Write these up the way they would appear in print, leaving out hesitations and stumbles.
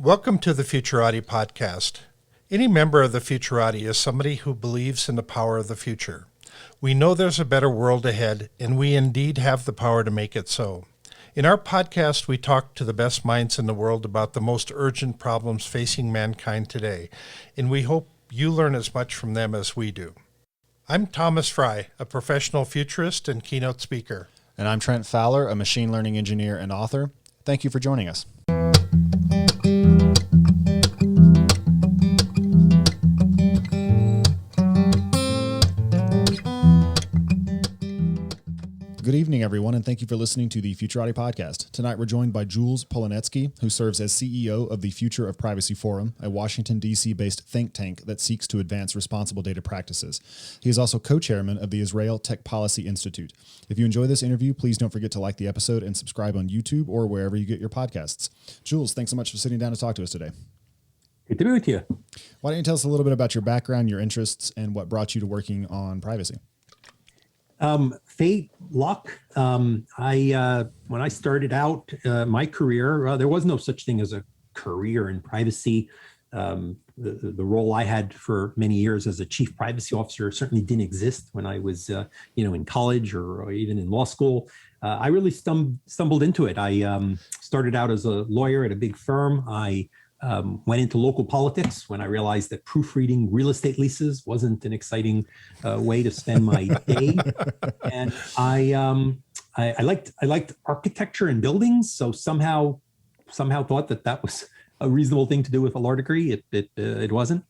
Welcome to the Futurati podcast. Any member of the Futurati is somebody who believes in the power of the future. We know there's a better world ahead, and we indeed have the power to make it so. In our podcast, we talk to the best minds in the world about the most urgent problems facing mankind today, and we hope you learn as much from them as we do. I'm Thomas Fry, a professional futurist and keynote speaker. And I'm Trent Fowler, a machine learning engineer and author. Thank you for joining us. Good evening, everyone, and thank you for listening to the Futurati podcast. Tonight, we're joined by Jules Polonetsky, who serves as CEO of the Future of Privacy Forum, a Washington, D.C.-based think tank that seeks to advance responsible data practices. He is also co-chairman of the Israel Tech Policy Institute. If you enjoy this interview, please don't forget to like the episode and subscribe on YouTube or wherever you get your podcasts. Jules, thanks so much for sitting down to talk to us today. Good to be with you. Why don't you tell us a little bit about your background, your interests, and what brought you to working on privacy? Fate, luck. When I started out my career, there was no such thing as a career in privacy. The role I had for many years as a chief privacy officer certainly didn't exist when I was, in college or even in law school. I really stumbled into it. I started out as a lawyer at a big firm. I went into local politics when I realized that proofreading real estate leases wasn't an exciting way to spend my day. And I liked architecture and buildings, so somehow thought that was a reasonable thing to do with a law degree. It wasn't.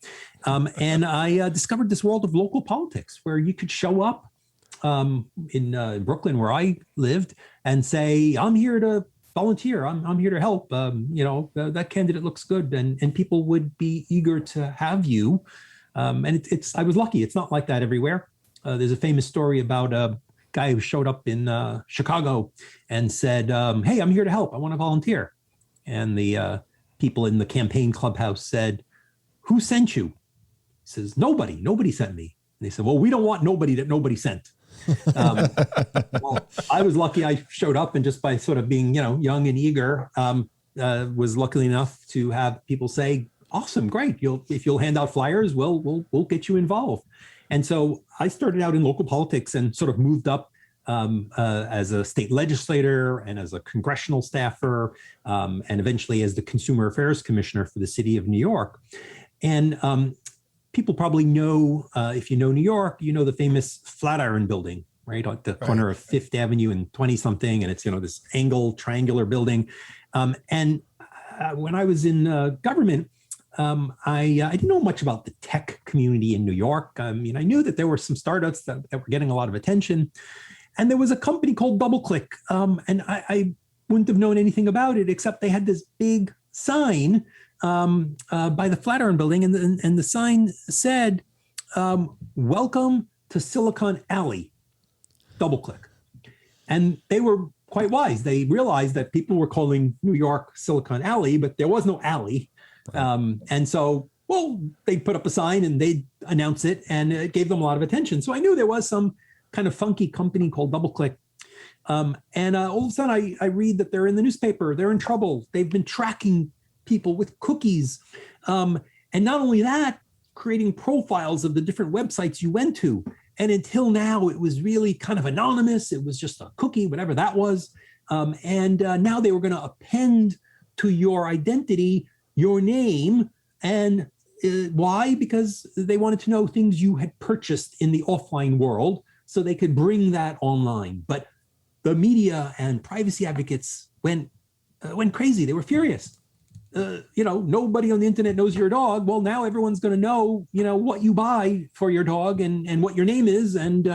And I discovered this world of local politics where you could show up in Brooklyn, where I lived, and say, "I'm here to volunteer. I'm here to help. That candidate looks good," and people would be eager to have you. And I was lucky. It's not like that everywhere. There's a famous story about a guy who showed up in Chicago and said, "Hey, I'm here to help. I want to volunteer." And the people in the campaign clubhouse said, "Who sent you?" He says, Nobody sent me." And they said, "Well, we don't want nobody that nobody sent." Well, I was lucky. I showed up, and just by sort of being, young and eager, was lucky enough to have people say, "Awesome, great. If you'll hand out flyers, we'll get you involved." And so I started out in local politics and sort of moved up as a state legislator and as a congressional staffer, and eventually as the Consumer Affairs Commissioner for the city of New York. And people probably know, if you know New York, you know the famous Flatiron Building, right, at the corner of Fifth Avenue and 20-something, and it's this angled triangular building. And when I was in government, I didn't know much about the tech community in New York. I knew that there were some startups that were getting a lot of attention, and there was a company called DoubleClick, and I wouldn't have known anything about it except they had this big sign by the Flatiron Building, and the sign said, "Welcome to Silicon Alley, DoubleClick." And they were quite wise. They realized that people were calling New York Silicon Alley, but there was no alley. And so, they put up a sign and they announced it, and it gave them a lot of attention. So I knew there was some kind of funky company called DoubleClick. And all of a sudden I read that they're in the newspaper. They're in trouble. They've been tracking people with cookies. And not only that, creating profiles of the different websites you went to. And until now, it was really kind of anonymous. It was just a cookie, whatever that was. And now they were going to append to your identity your name. And why? Because they wanted to know things you had purchased in the offline world so they could bring that online. But the media and privacy advocates went crazy. They were furious. Nobody on the internet knows your dog. Well, now everyone's going to know, what you buy for your dog and what your name is and,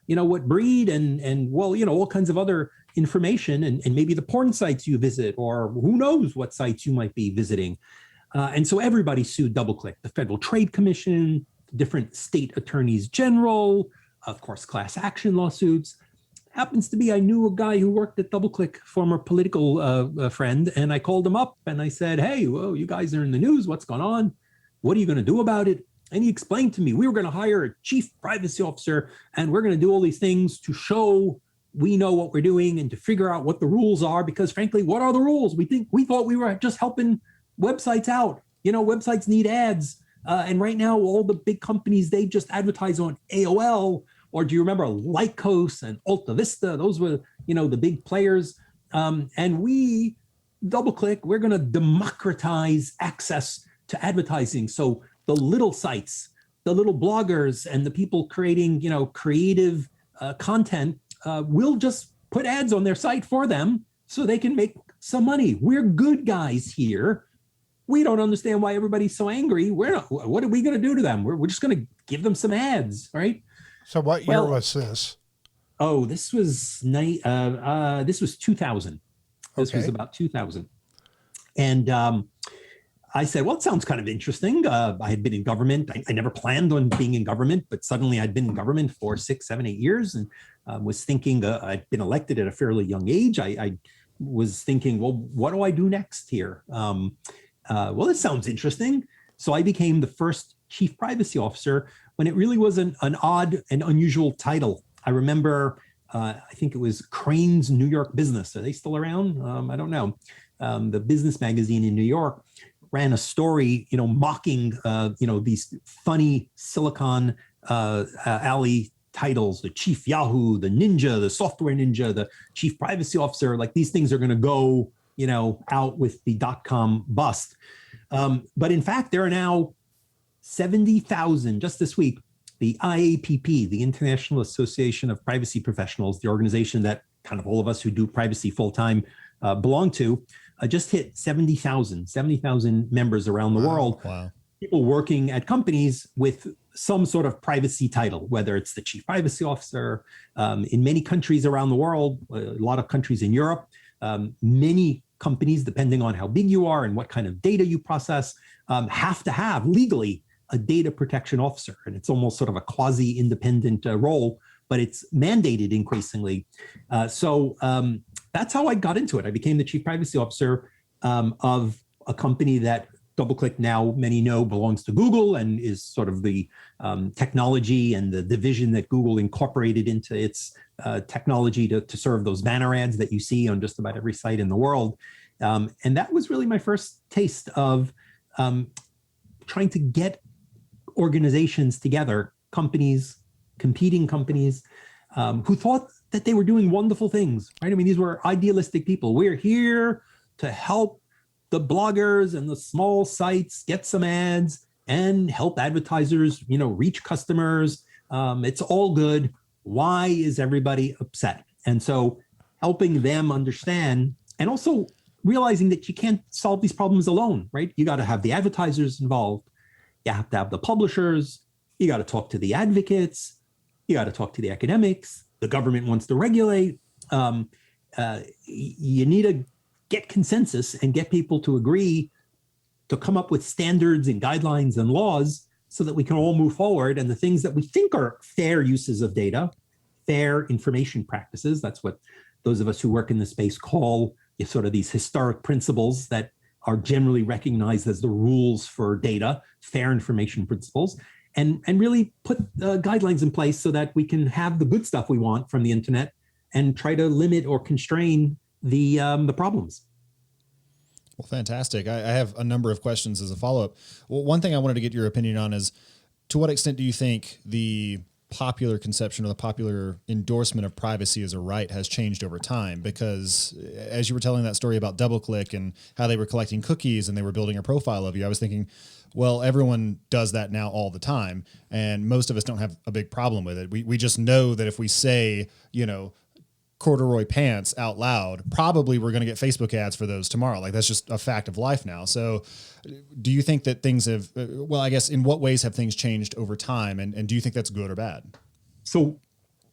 what breed and all kinds of other information and maybe the porn sites you visit or who knows what sites you might be visiting. And so everybody sued DoubleClick, the Federal Trade Commission, different state attorneys general, of course, class action lawsuits. Happens to be, I knew a guy who worked at DoubleClick, former political friend, and I called him up and I said, "Hey, well, you guys are in the news. What's going on? What are you going to do about it?" And he explained to me, we were going to hire a chief privacy officer, and we're going to do all these things to show we know what we're doing and to figure out what the rules are. Because frankly, what are the rules? We thought we were just helping websites out. Websites need ads. And right now, all the big companies, they just advertise on AOL. Or do you remember Lycos and Alta Vista? Those were, the big players. And we, DoubleClick, we're going to democratize access to advertising. So the little sites, the little bloggers, and the people creating, creative content will just put ads on their site for them so they can make some money. We're good guys here. We don't understand why everybody's so angry. What are we going to do to them? We're just going to give them some ads, right? So what year was this? Oh, this was 2000. This was about 2000. And I said, well, it sounds kind of interesting. I had been in government. I never planned on being in government, but suddenly I'd been in government for 6, 7, 8 years and was thinking I'd been elected at a fairly young age. I was thinking, well, what do I do next here? Well, this sounds interesting. So I became the first chief privacy officer when it really was an odd and unusual title. I remember, I think it was Crane's New York Business. Are they still around? I don't know. The business magazine in New York ran a story, mocking, these funny Silicon Alley titles, the chief Yahoo, the ninja, the software ninja, the chief privacy officer. Like these things are going to go, out with the .com bust. But in fact, there are now 70,000 just this week. The IAPP, the International Association of Privacy Professionals, the organization that kind of all of us who do privacy full time belong to, just hit 70,000 members around the world. Wow. People working at companies with some sort of privacy title, whether it's the chief privacy officer. In many countries around the world, a lot of countries in Europe, many companies, depending on how big you are and what kind of data you process, have to have legally a data protection officer. And it's almost sort of a quasi-independent role, but it's mandated increasingly. So that's how I got into it. I became the chief privacy officer of a company that DoubleClick, now many know, belongs to Google and is sort of the technology and the division that Google incorporated into its technology to serve those banner ads that you see on just about every site in the world. And that was really my first taste of trying to get organizations together, companies, competing companies, who thought that they were doing wonderful things, right? I mean, these were idealistic people. We're here to help the bloggers and the small sites get some ads and help advertisers, reach customers. It's all good. Why is everybody upset? And so helping them understand, and also realizing that you can't solve these problems alone, right? You got to have the advertisers involved. You have to have the publishers. You got to talk to the advocates. You got to talk to the academics. The government wants to regulate. You need to get consensus and get people to agree to come up with standards and guidelines and laws so that we can all move forward. And the things that we think are fair uses of data, fair information practices, that's what those of us who work in the space call sort of these historic principles that are generally recognized as the rules for data, fair information principles, and really put guidelines in place so that we can have the good stuff we want from the internet and try to limit or constrain the problems. Well, fantastic. I have a number of questions as a follow-up. Well, one thing I wanted to get your opinion on is, to what extent do you think the popular conception or the popular endorsement of privacy as a right has changed over time? Because as you were telling that story about DoubleClick and how they were collecting cookies and they were building a profile of you, I was thinking, well, everyone does that now all the time, and most of us don't have a big problem with it. We just know that if we say, corduroy pants out loud, probably we're going to get Facebook ads for those tomorrow. Like, that's just a fact of life now. So do you think that things have, well, I guess in what ways have things changed over time? And do you think that's good or bad? So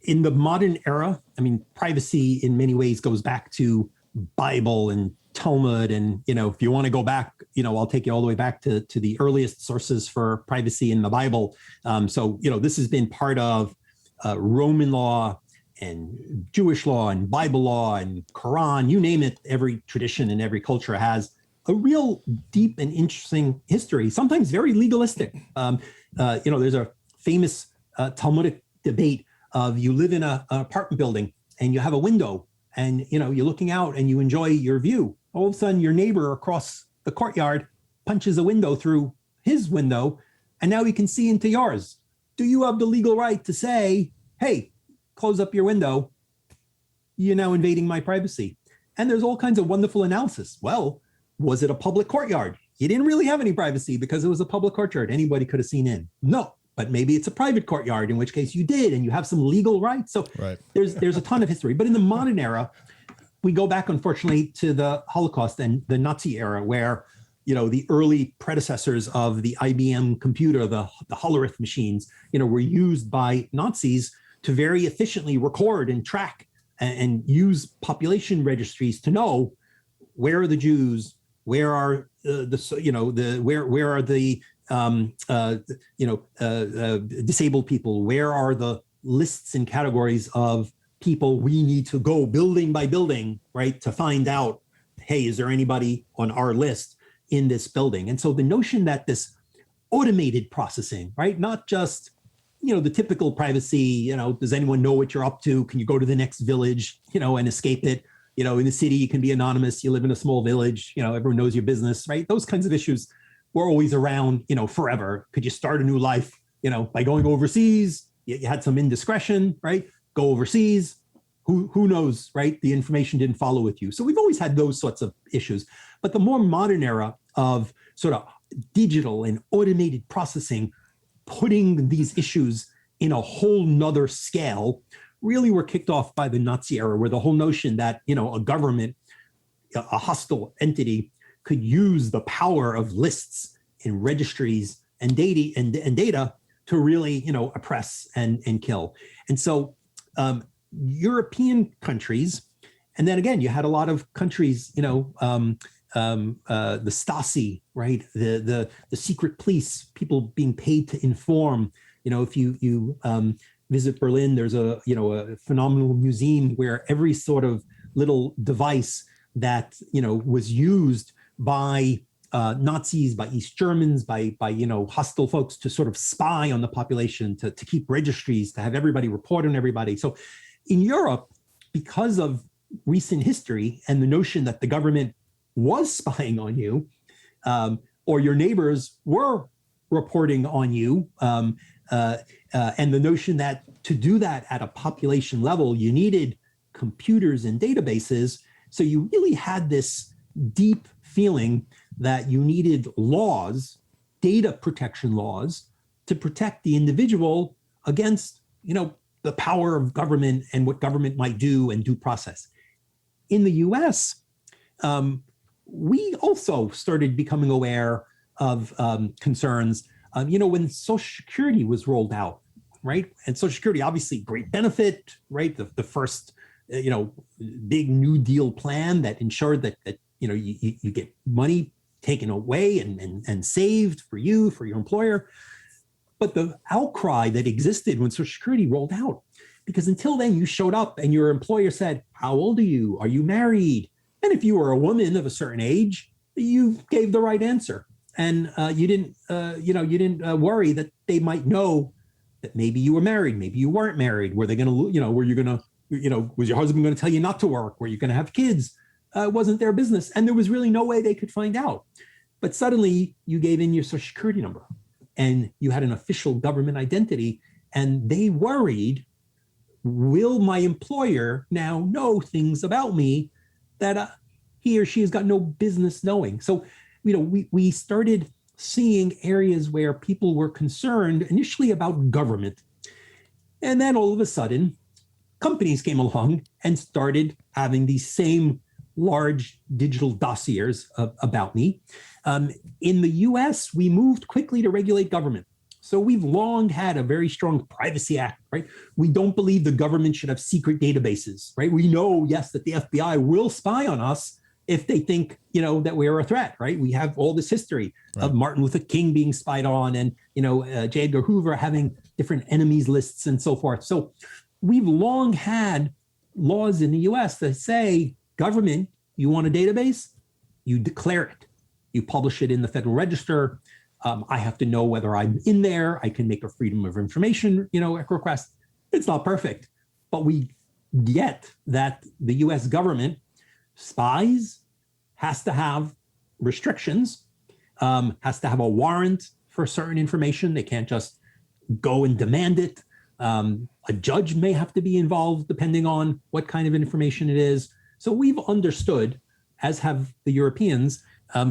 in the modern era, I mean, privacy in many ways goes back to Bible and Talmud. And, if you want to go back, I'll take you all the way back to the earliest sources for privacy in the Bible. So this has been part of Roman law and Jewish law and Bible law and Quran, you name it. Every tradition and every culture has a real deep and interesting history, sometimes very legalistic. There's a famous Talmudic debate of, you live in an apartment building and you have a window and, you're looking out and you enjoy your view. All of a sudden your neighbor across the courtyard punches a window through his window, and now he can see into yours. Do you have the legal right to say, hey, close up your window? You're now invading my privacy. And there's all kinds of wonderful analysis. Well, was it a public courtyard? You didn't really have any privacy because it was a public courtyard. Anybody could have seen in. No, but maybe it's a private courtyard, in which case you did, and you have some legal rights. So there's a ton of history. But in the modern era, we go back, unfortunately, to the Holocaust and the Nazi era, where the early predecessors of the IBM computer, the Hollerith machines, were used by Nazis to very efficiently record and track and use population registries to know where are the Jews, where are where are the disabled people, where are the lists and categories of people we need to go building by building, right, to find out, hey, is there anybody on our list in this building? And so the notion that this automated processing, right, not just the typical privacy, does anyone know what you're up to? Can you go to the next village, and escape it? In the city, you can be anonymous. You live in a small village, everyone knows your business, right? Those kinds of issues were always around, forever. Could you start a new life, by going overseas? You had some indiscretion, right? Go overseas. Who knows, right? The information didn't follow with you. So we've always had those sorts of issues. But the more modern era of sort of digital and automated processing, putting these issues in a whole nother scale, really were kicked off by the Nazi era, where the whole notion that, a government, a hostile entity, could use the power of lists and registries and data to really, oppress and kill. And so European countries, and then again, you had a lot of countries, the Stasi, right? The secret police, people being paid to inform. If you visit Berlin, there's a phenomenal museum where every sort of little device that was used by Nazis, by East Germans, by hostile folks to sort of spy on the population, to keep registries, to have everybody report on everybody. So in Europe, because of recent history and the notion that the government was spying on you, or your neighbors were reporting on you, and the notion that to do that at a population level, you needed computers and databases. So you really had this deep feeling that you needed laws, data protection laws, to protect the individual against, the power of government and what government might do and due process. In the US, we also started becoming aware of concerns, when Social Security was rolled out, right? And Social Security, obviously, great benefit, right? The first, big New Deal plan that ensured that you get money taken away and saved for you, for your employer. But the outcry that existed when Social Security rolled out, because until then you showed up and your employer said, how old are you? Are you married? And if you were a woman of a certain age, you gave the right answer. And you didn't worry that they might know that maybe you were married, maybe you weren't married. Were they going to, were you going to, was your husband going to tell you not to work? Were you going to have kids? It wasn't their business. And there was really no way they could find out. But suddenly you gave in your Social Security number and you had an official government identity, and they worried, will my employer now know things about me that he or she has got no business knowing? So, we started seeing areas where people were concerned initially about government. And then all of a sudden, companies came along and started having these same large digital dossiers about me. In the US, we moved quickly to regulate government. So we've long had a very strong Privacy Act, right? We don't believe the government should have secret databases, right? We know, yes, that the FBI will spy on us if they think, that we're a threat, right? We have all this history of Martin Luther King being spied on and, J. Edgar Hoover having different enemies lists and so forth. So we've long had laws in the US that say, government, you want a database? You declare it. You publish it in the Federal Register. I have to know whether I'm in there. I can make a Freedom of Information, request. It's not perfect, but we get that the US government spies, has to have restrictions, has to have a warrant for certain information. They can't just go and demand it. A judge may have to be involved depending on what kind of information it is. So we've understood, as have the Europeans,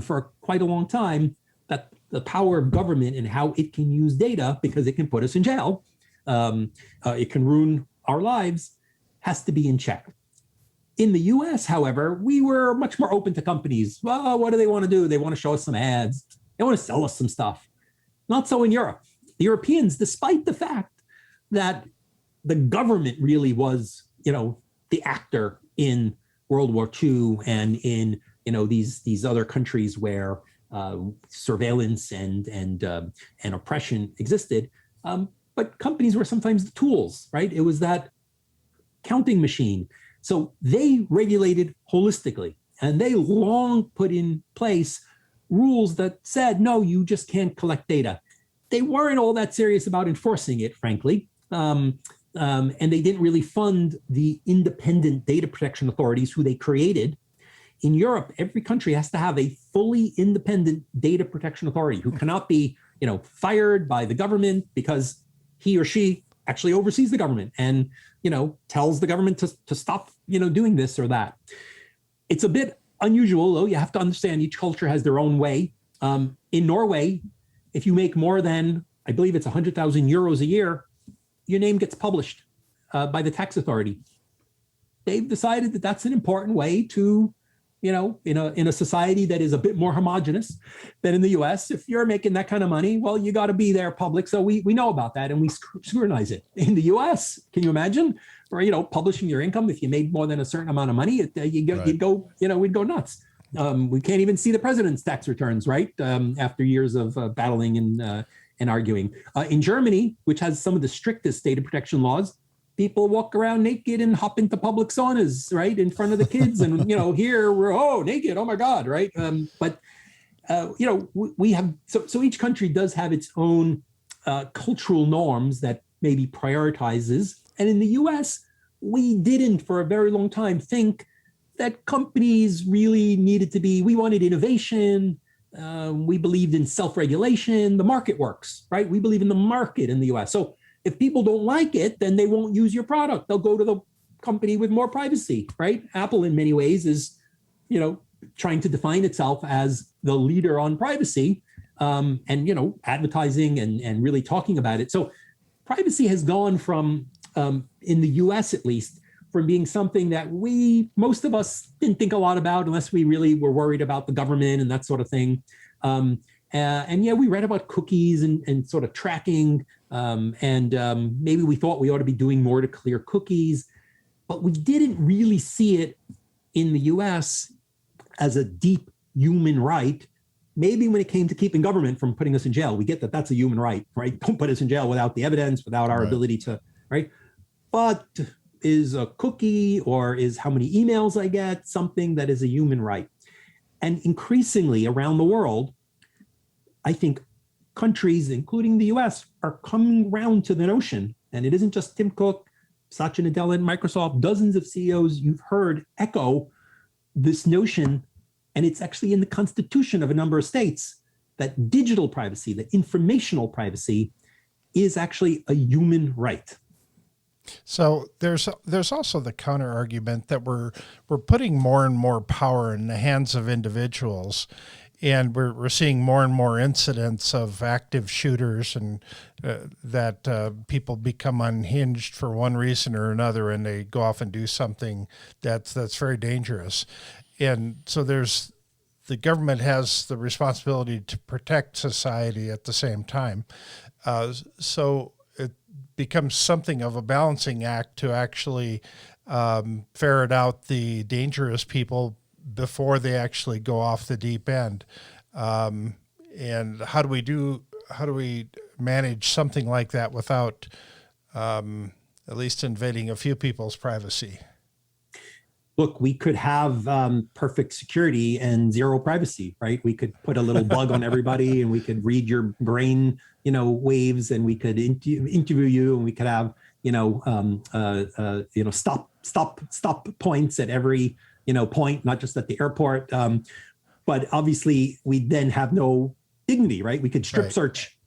for quite a long time, that the power of government and how it can use data, because it can put us in jail, it can ruin our lives, has to be in check. In the US, however, we were much more open to companies. Well, what do they want to do? They want to show us some ads. They want to sell us some stuff. Not so in Europe. The Europeans, despite the fact that the government really was, the actor in World War II and in, these other countries where surveillance and oppression existed, but companies were sometimes the tools, right? It was that counting machine. So they regulated holistically, and they long put in place rules that said, no, you just can't collect data. They weren't all that serious about enforcing it, frankly. And they didn't really fund the independent data protection authorities who they created. In Europe, every country has to have a fully independent data protection authority who cannot be, fired by the government because he or she actually oversees the government and, tells the government to stop, doing this or that. It's a bit unusual, though. You have to understand each culture has their own way. In Norway, if you make more than, I believe it's 100,000 euros a year, your name gets published by the tax authority. They've decided that that's an important way to, in a society that is a bit more homogenous than in the US, if you're making that kind of money, well, you got to be there public. So we know about that and we scrutinize it. In the US, can you imagine? Or, publishing your income, if you made more than a certain amount of money, we'd go nuts. We can't even see the president's tax returns, right? After years of battling and arguing. In Germany, which has some of the strictest data protection laws, people walk around naked and hop into public saunas, right, in front of the kids. And, here we're, naked, oh my God, right? But we have, so each country does have its own cultural norms that maybe prioritizes. And in the US, we didn't for a very long time think that companies really needed to be, we wanted innovation. We believed in self-regulation. The market works, right? We believe in the market in the US. So if people don't like it, then they won't use your product. They'll go to the company with more privacy, right? Apple in many ways is, trying to define itself as the leader on privacy and, advertising and really talking about it. So privacy has gone from, in the US at least, from being something that most of us didn't think a lot about unless we really were worried about the government and that sort of thing. We read about cookies and sort of tracking, maybe we thought we ought to be doing more to clear cookies, but we didn't really see it in the US as a deep human right. Maybe when it came to keeping government from putting us in jail, we get that that's a human right? Don't put us in jail without the evidence, without our ability to, right? But is a cookie or is how many emails I get something that is a human right? And increasingly around the world, I think countries, including the US, are coming around to the notion, and it isn't just Tim Cook, Satya Nadella at Microsoft, dozens of CEOs you've heard echo this notion, and it's actually in the constitution of a number of states, that digital privacy, that informational privacy, is actually a human right. So there's also the counter argument that we're putting more and more power in the hands of individuals, and we're seeing more and more incidents of active shooters and that people become unhinged for one reason or another, and they go off and do something that's very dangerous. And so the government has the responsibility to protect society at the same time. So it becomes something of a balancing act to actually ferret out the dangerous people before they actually go off the deep end. And how do we manage something like that without at least invading a few people's privacy? Look, we could have perfect security and zero privacy, right? We could put a little bug on everybody, and we could read your brain, waves, and we could interview you, and we could have, stop points at every, point, not just at the airport. But obviously, we then have no dignity, right? We could strip search,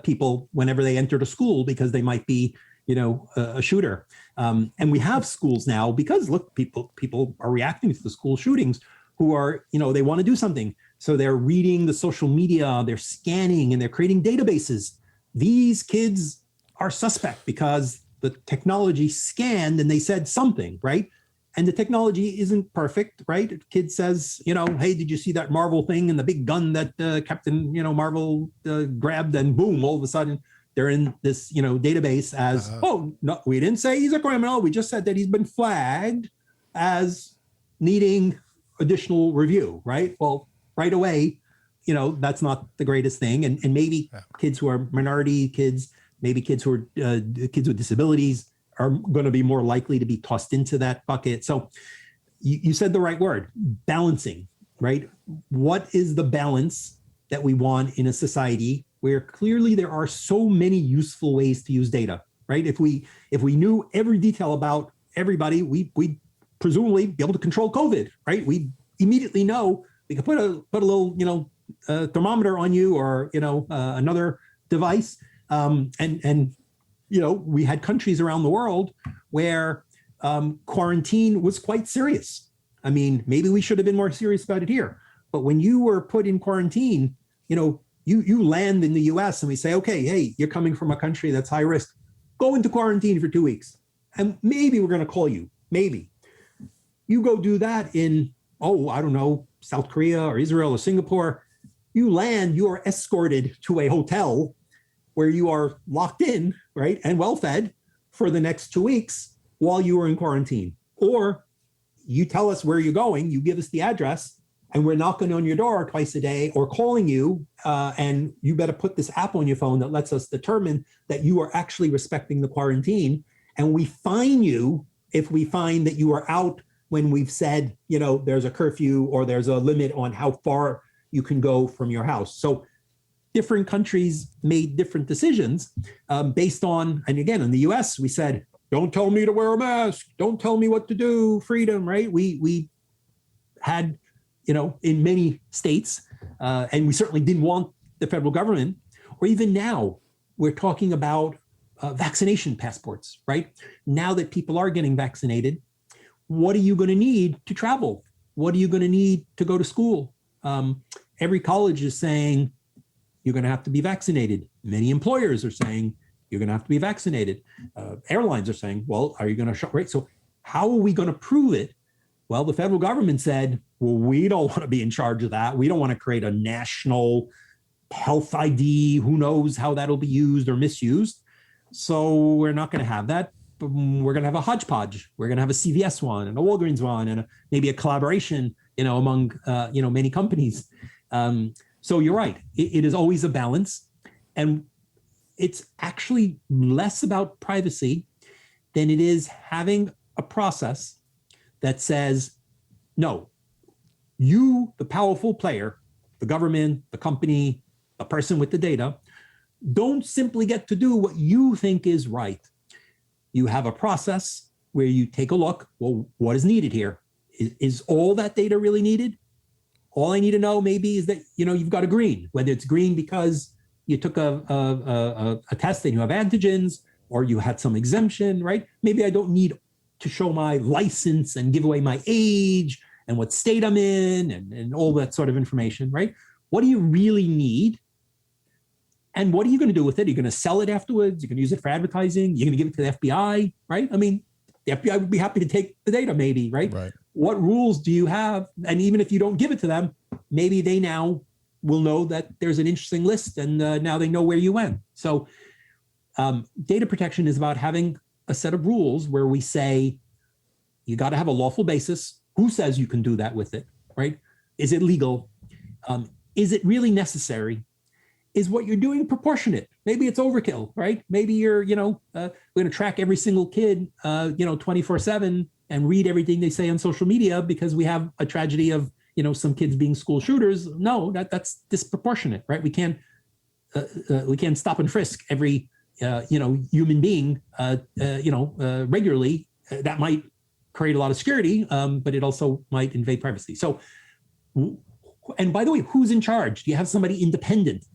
people whenever they entered a school because they might be, a shooter. And we have schools now because look, people are reacting to the school shootings who are, they want to do something. So they're reading the social media, they're scanning, and they're creating databases. These kids are suspect because the technology scanned and they said something, right? And the technology isn't perfect, right? A kid says, hey, did you see that Marvel thing and the big gun that Captain, Marvel grabbed, and boom, all of a sudden they're in this, database as, oh, no, we didn't say he's a criminal. We just said that he's been flagged as needing additional review, right? Well, right away, that's not the greatest thing. And maybe kids who are minority kids, maybe kids who are kids with disabilities are going to be more likely to be tossed into that bucket. So you said the right word, balancing, right? What is the balance that we want in a society where clearly there are so many useful ways to use data, right? If we knew every detail about everybody, we'd presumably be able to control COVID, right? We immediately know we could put a little, thermometer on you or, another device. We had countries around the world where quarantine was quite serious. I mean, maybe we should have been more serious about it here. But when you were put in quarantine, you land in the US and we say, okay, hey, you're coming from a country that's high risk. Go into quarantine for 2 weeks. And maybe we're going to call you. Maybe. You go do that in, I don't know, South Korea or Israel or Singapore. You land, you are escorted to a hotel where you are locked in, right, and well-fed for the next 2 weeks while you are in quarantine. Or you tell us where you're going, you give us the address, and we're knocking on your door twice a day or calling you, and you better put this app on your phone that lets us determine that you are actually respecting the quarantine. And we fine you if we find that you are out when we've said, there's a curfew or there's a limit on how far you can go from your house. So different countries made different decisions based on, and again, in the US, we said, don't tell me to wear a mask. Don't tell me what to do. Freedom, right? We had, in many states, and we certainly didn't want the federal government, or even now, we're talking about vaccination passports, right? Now that people are getting vaccinated, what are you going to need to travel? What are you going to need to go to school? Every college is saying, you're going to have to be vaccinated. Many employers are saying you're going to have to be vaccinated. Airlines are saying, well, are you going to shop? Right. So how are we going to prove it? Well, the federal government said, well, we don't want to be in charge of that. We don't want to create a national health ID. Who knows how that'll be used or misused. So we're not going to have that. We're going to have a hodgepodge. We're going to have a CVS one and a Walgreens one and maybe a collaboration, among, many companies. So you're right. It is always a balance. And it's actually less about privacy than it is having a process that says, no, you, the powerful player, the government, the company, the person with the data, don't simply get to do what you think is right. You have a process where you take a look, well, what is needed here? Is all that data really needed? All I need to know maybe is that, you've got a green, whether it's green because you took a test and you have antigens, or you had some exemption, right? Maybe I don't need to show my license and give away my age and what state I'm in and all that sort of information, right? What do you really need? And what are you going to do with it? Are you going to sell it afterwards? You're going to use it for advertising? You're going to give it to the FBI, right? I mean, the FBI would be happy to take the data maybe, right? What rules do you have? And even if you don't give it to them, maybe they now will know that there's an interesting list and now they know where you went. So data protection is about having a set of rules where we say, you got to have a lawful basis. Who says you can do that with it, right? Is it legal? Is it really necessary? Is what you're doing proportionate? Maybe it's overkill, right? Maybe you're, we're going to track every single kid, 24/7 and read everything they say on social media because we have a tragedy of, some kids being school shooters. No, that's disproportionate, right? We can't stop and frisk every, human being, regularly. That might create a lot of security, but it also might invade privacy. So And by the way, who's in charge? Do you have somebody independent?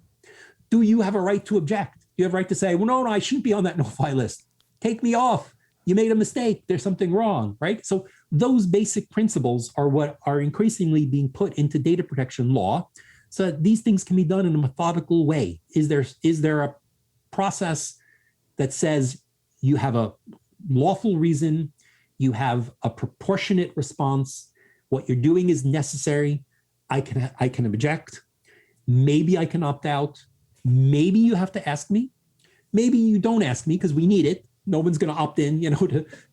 Do you have a right to object? Do you have a right to say, well, no, I shouldn't be on that no-fly list. Take me off. You made a mistake. There's something wrong, right? So those basic principles are what are increasingly being put into data protection law, so that these things can be done in a methodical way. Is there a process that says you have a lawful reason, you have a proportionate response, what you're doing is necessary, I can object, maybe I can opt out, maybe you have to ask me, maybe you don't ask me because we need it. No one's going to opt in,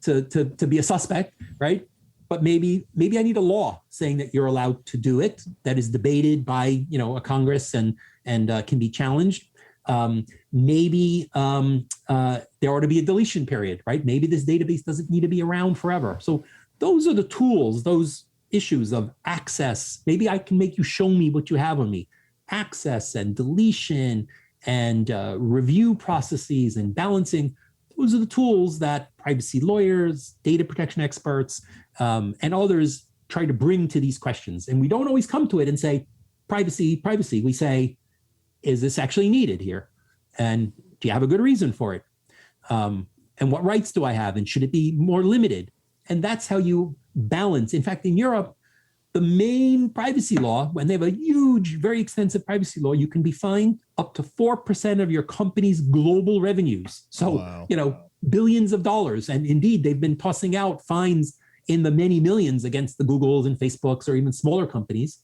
to be a suspect, right? But maybe I need a law saying that you're allowed to do it, that is debated by a Congress and can be challenged. Maybe there ought to be a deletion period, right? Maybe this database doesn't need to be around forever. So those are the tools, those issues of access. Maybe I can make you show me what you have on me. Access and deletion and review processes and balancing. Those are the tools that privacy lawyers, data protection experts, and others try to bring to these questions. And we don't always come to it and say, privacy. We say, is this actually needed here? And do you have a good reason for it? And what rights do I have? And should it be more limited? And that's how you balance. In fact, in Europe, the main privacy law, when they have a huge, very extensive privacy law, you can be fined up to 4% of your company's global revenues. So, wow. Billions of dollars. And indeed, they've been tossing out fines in the many millions against the Googles and Facebooks or even smaller companies.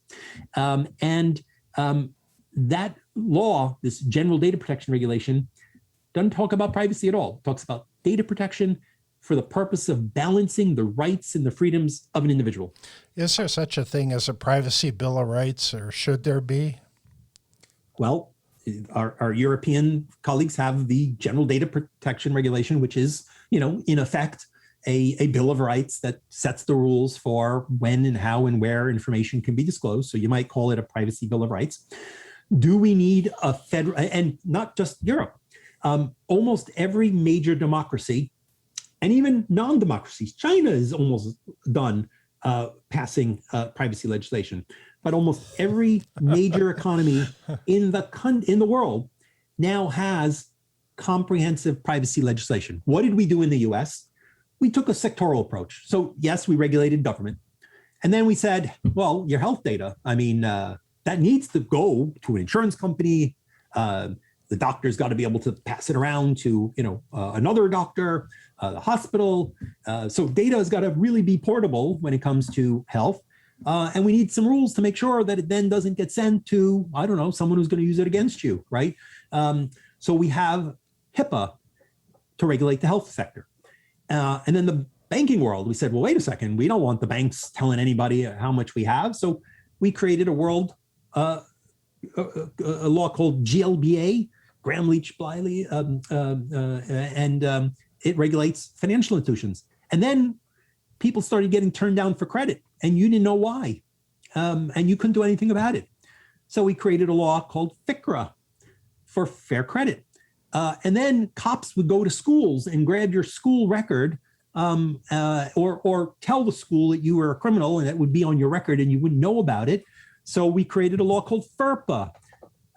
That law, this general data protection regulation, doesn't talk about privacy at all. It talks about data protection for the purpose of balancing the rights and the freedoms of an individual. Is there such a thing as a privacy bill of rights, or should there be? Well, our European colleagues have the general data protection regulation, which is, in effect, a bill of rights that sets the rules for when and how and where information can be disclosed. So you might call it a privacy bill of rights. Do we need a federal, and not just Europe, almost every major democracy, and even non-democracies, China is almost done passing privacy legislation, but almost every major economy in the world now has comprehensive privacy legislation. What did we do in the US? We took a sectoral approach. So yes, we regulated government. And then we said, well, your health data, that needs to go to an insurance company. The doctor's got to be able to pass it around to, another doctor, the hospital. So data has got to really be portable when it comes to health. And we need some rules to make sure that it then doesn't get sent to, someone who's going to use it against you, right? So we have HIPAA to regulate the health sector. And then the banking world, we said, well, wait a second, we don't want the banks telling anybody how much we have. So we created a law called GLBA, Graham-Leach-Bliley, and it regulates financial institutions. And then people started getting turned down for credit, and you didn't know why, and you couldn't do anything about it. So we created a law called FCRA, for fair credit. And then cops would go to schools and grab your school record, or tell the school that you were a criminal, and that would be on your record and you wouldn't know about it. So we created a law called FERPA.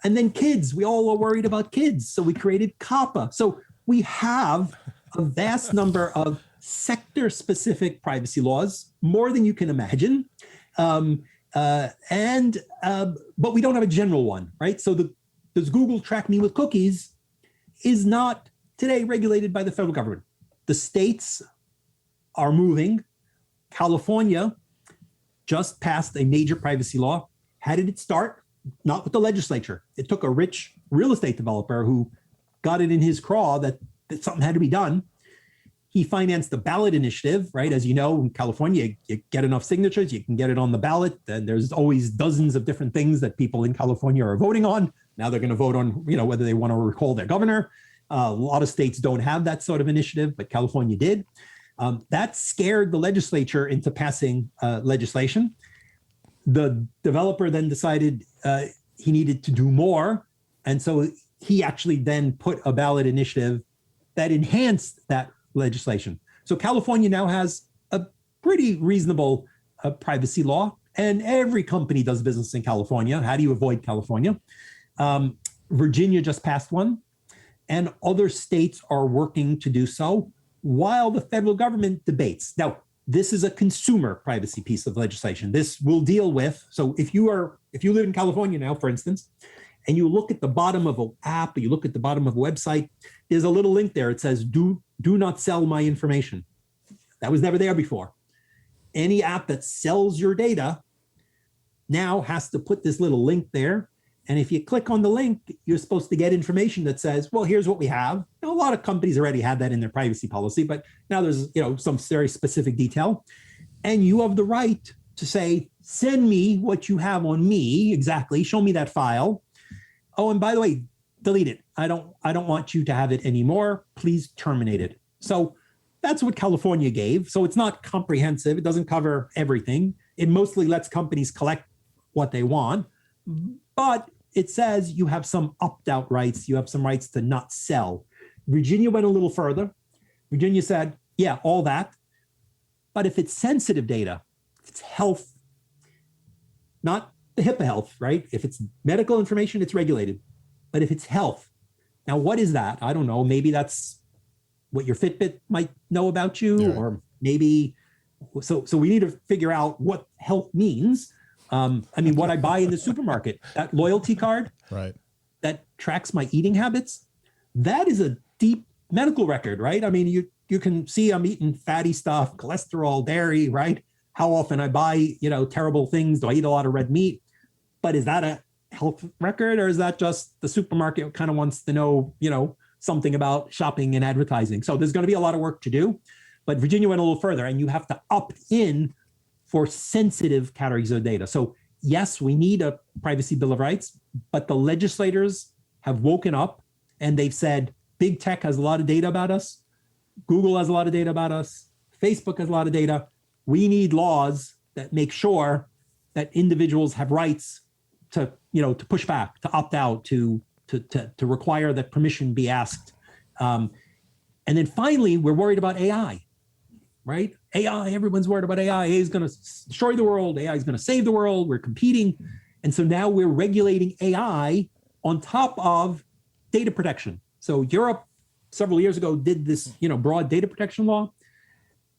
And then kids, we all are worried about kids. So we created COPPA. So we have a vast number of sector-specific privacy laws, more than you can imagine. But we don't have a general one, right? So does Google track me with cookies is not today regulated by the federal government. The states are moving. California just passed a major privacy law. How did it start? Not with the legislature. It took a rich real estate developer who got it in his craw that something had to be done. He financed the ballot initiative, right? As you know, in California, you get enough signatures, you can get it on the ballot. And there's always dozens of different things that people in California are voting on. Now they're going to vote on, whether they want to recall their governor. A lot of states don't have that sort of initiative, but California did. That scared the legislature into passing legislation. The developer then decided he needed to do more. And so he actually then put a ballot initiative that enhanced that legislation. So California now has a pretty reasonable privacy law. And every company does business in California. How do you avoid California? Virginia just passed one, and other states are working to do so while the federal government debates. Now, this is a consumer privacy piece of legislation. This will deal with, so if you live in California now, for instance, and you look at the bottom of an app, or you look at the bottom of a website, there's a little link there. It says, do not sell my information. That was never there before. Any app that sells your data now has to put this little link there. And if you click on the link, you're supposed to get information that says, well, here's what we have. Now, a lot of companies already have that in their privacy policy, but now there's some very specific detail. And you have the right to say, send me what you have on me, exactly, show me that file. Oh, and by the way, delete it. I don't want you to have it anymore. Please terminate it. So that's what California gave. So it's not comprehensive. It doesn't cover everything. It mostly lets companies collect what they want, but it says you have some opt-out rights. You have some rights to not sell. Virginia went a little further. Virginia said, yeah, all that. But if it's sensitive data, if it's health, not the HIPAA health, right? If it's medical information, it's regulated. But if it's health, now what is that? I don't know. Maybe that's what your Fitbit might know about you, yeah. Or maybe, so we need to figure out what health means. What I buy in the supermarket, that loyalty card, right, that tracks my eating habits, that is a deep medical record, right? I mean, you can see I'm eating fatty stuff, cholesterol, dairy, right? How often I buy, terrible things. Do I eat a lot of red meat? But is that a health record, or is that just the supermarket kind of wants to know, something about shopping and advertising? So there's going to be a lot of work to do, but Virginia went a little further, and you have to opt in for sensitive categories of data. So yes, we need a privacy bill of rights, but the legislators have woken up and they've said, big tech has a lot of data about us. Google has a lot of data about us. Facebook has a lot of data. We need laws that make sure that individuals have rights to push back, to opt out, to require that permission be asked. And then finally, we're worried about AI, right? AI, everyone's worried about AI. AI is going to destroy the world. AI is going to save the world. We're competing. And so now we're regulating AI on top of data protection. So Europe several years ago did this, broad data protection law.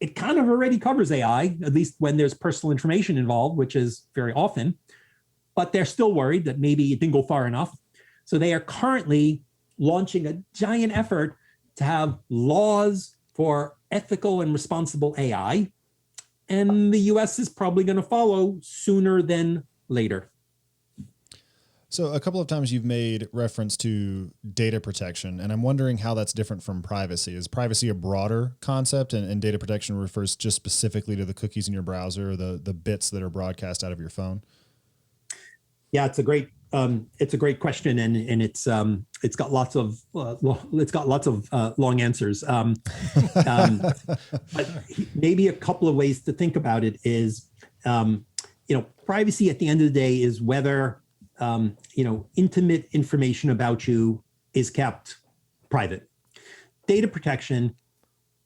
It kind of already covers AI, at least when there's personal information involved, which is very often, but they're still worried that maybe it didn't go far enough. So they are currently launching a giant effort to have laws for ethical and responsible AI. And the US is probably going to follow sooner than later. So a couple of times you've made reference to data protection, and I'm wondering how that's different from privacy. Is privacy a broader concept, and data protection refers just specifically to the cookies in your browser, or the bits that are broadcast out of your phone? Yeah, it's a great question, and it's got lots of long answers. But maybe a couple of ways to think about it is, privacy at the end of the day is whether intimate information about you is kept private. Data protection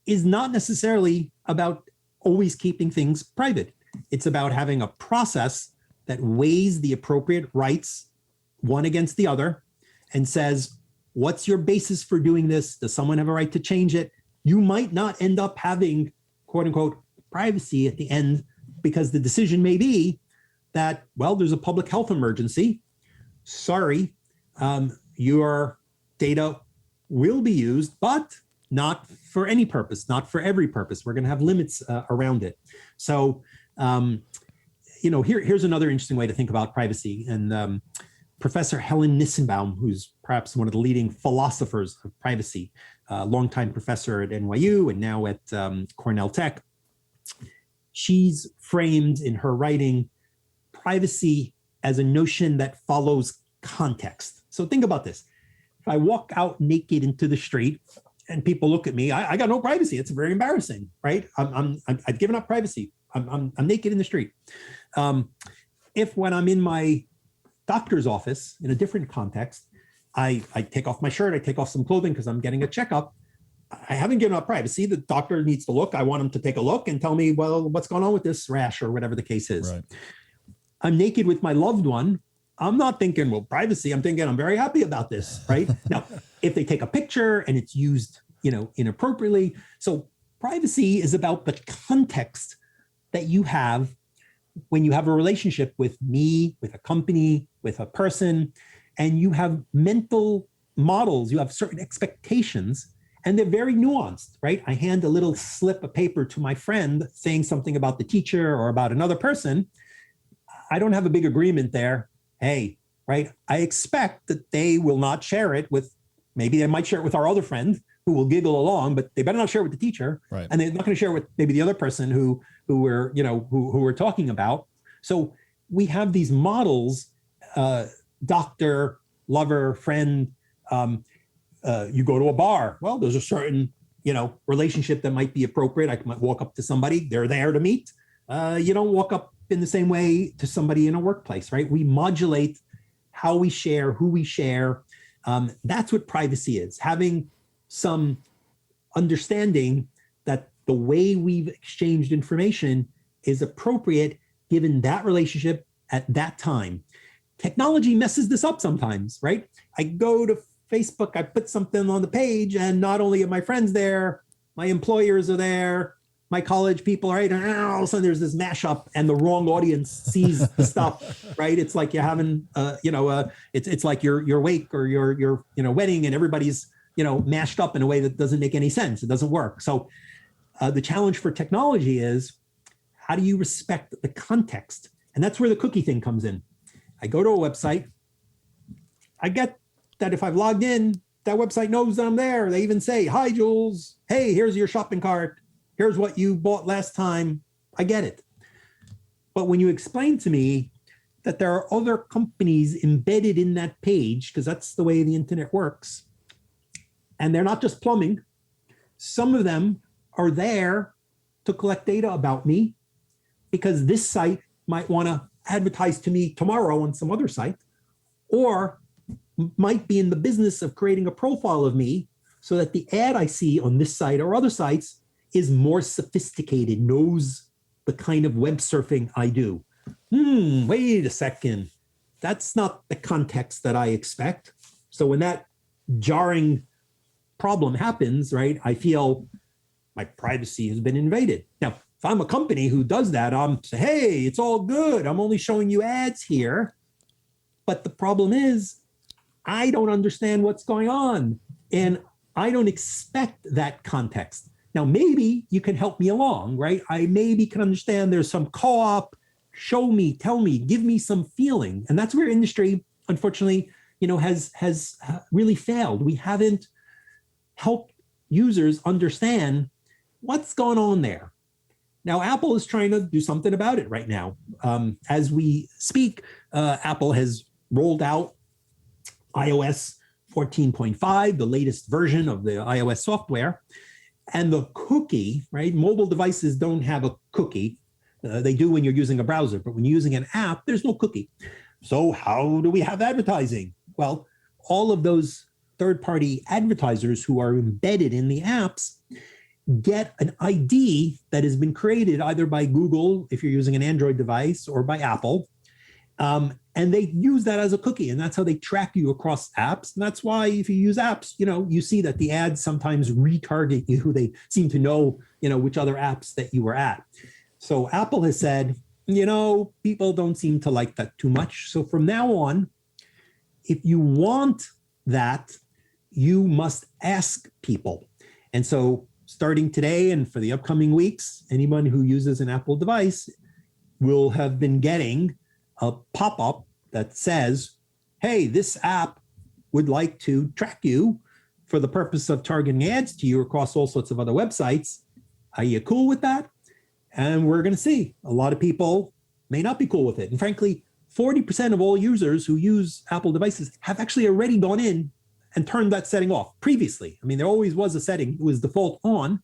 is not necessarily about always keeping things private. It's about having a process that weighs the appropriate rights one against the other and says, what's your basis for doing this? Does someone have a right to change it? You might not end up having, quote unquote, privacy at the end, because the decision may be that, well, there's a public health emergency. Sorry, your data will be used, but not for any purpose, not for every purpose. We're going to have limits around it. So, here's another interesting way to think about privacy. And Professor Helen Nissenbaum, who's perhaps one of the leading philosophers of privacy, longtime professor at NYU and now at Cornell Tech, she's framed in her writing privacy as a notion that follows context. So think about this. If I walk out naked into the street and people look at me, I got no privacy. It's very embarrassing, right? I've given up privacy. I'm naked in the street. If when I'm in my doctor's office in a different context, I take off my shirt, I take off some clothing because I'm getting a checkup, I haven't given up privacy. The doctor needs to look. I want him to take a look and tell me, well, what's going on with this rash or whatever the case is. Right. I'm naked with my loved one, I'm not thinking, well, privacy. I'm thinking I'm very happy about this, right? Now, if they take a picture and it's used, inappropriately. So privacy is about the context that you have when you have a relationship with me, with a company, with a person, and you have mental models, you have certain expectations, and they're very nuanced, right? I hand a little slip of paper to my friend saying something about the teacher or about another person. I don't have a big agreement there. Hey, right? I expect that they will not share it with, maybe they might share it with our other friend who will giggle along, but they better not share it with the teacher. Right. And they're not going to share it with maybe the other person who we're talking about. So we have these models, doctor, lover, friend. You go to a bar. Well, there's a certain, relationship that might be appropriate. I might walk up to somebody. They're there to meet. You don't walk up in the same way to somebody in a workplace, right? We modulate how we share, who we share. That's what privacy is. Having some understanding that the way we've exchanged information is appropriate given that relationship at that time. Technology messes this up sometimes, right? I go to Facebook, I put something on the page, and not only are my friends there, my employers are there, my college people, right? And all of a sudden there's this mashup and the wrong audience sees the stuff, right? It's like you're having, it's like your wake or your wedding, and everybody's, mashed up in a way that doesn't make any sense. It doesn't work. So the challenge for technology is, how do you respect the context? And that's where the cookie thing comes in. I go to a website. I get that if I've logged in, that website knows that I'm there. They even say, hi, Jules. Hey, here's your shopping cart. Here's what you bought last time. I get it. But when you explain to me that there are other companies embedded in that page, because that's the way the internet works, and they're not just plumbing, some of them are there to collect data about me because this site might want to advertise to me tomorrow on some other site, or might be in the business of creating a profile of me so that the ad I see on this site or other sites is more sophisticated, knows the kind of web surfing I do. Wait a second. That's not the context that I expect. So when that jarring problem happens, right, I feel my privacy has been invaded. Now, if I'm a company who does that, I'm saying, hey, it's all good. I'm only showing you ads here. But the problem is, I don't understand what's going on. And I don't expect that context. Now, maybe you can help me along, right? I maybe can understand there's some co-op, show me, tell me, give me some feeling. And that's where industry, unfortunately, has really failed. We haven't helped users understand what's going on there. Now, Apple is trying to do something about it right now. As we speak, Apple has rolled out iOS 14.5, the latest version of the iOS software. And the cookie, right? Mobile devices don't have a cookie. They do when you're using a browser, but when you're using an app, there's no cookie. So how do we have advertising? Well, all of those third-party advertisers who are embedded in the apps get an ID that has been created either by Google, if you're using an Android device, or by Apple. And they use that as a cookie, and that's how they track you across apps. And that's why if you use apps, you see that the ads sometimes retarget you. They seem to know, which other apps that you were at. So Apple has said, people don't seem to like that too much. So from now on, if you want that, you must ask people. And so starting today and for the upcoming weeks, anyone who uses an Apple device will have been getting a pop-up that says, hey, this app would like to track you for the purpose of targeting ads to you across all sorts of other websites. Are you cool with that? And we're going to see a lot of people may not be cool with it. And frankly, 40% of all users who use Apple devices have actually already gone in and turned that setting off previously. I mean, there always was a setting, it was default on.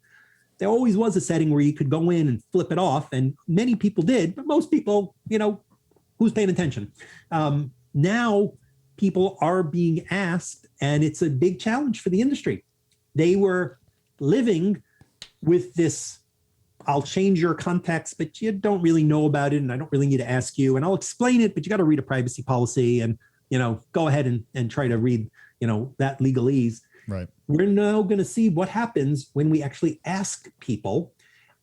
There always was a setting where you could go in and flip it off. And many people did, but most people, who's paying attention? Now people are being asked, and it's a big challenge for the industry. They were living with this I'll change your context, but you don't really know about it, and I don't really need to ask you. And I'll explain it, but you got to read a privacy policy, and go ahead and try to read that legalese. Right. We're now going to see what happens when we actually ask people.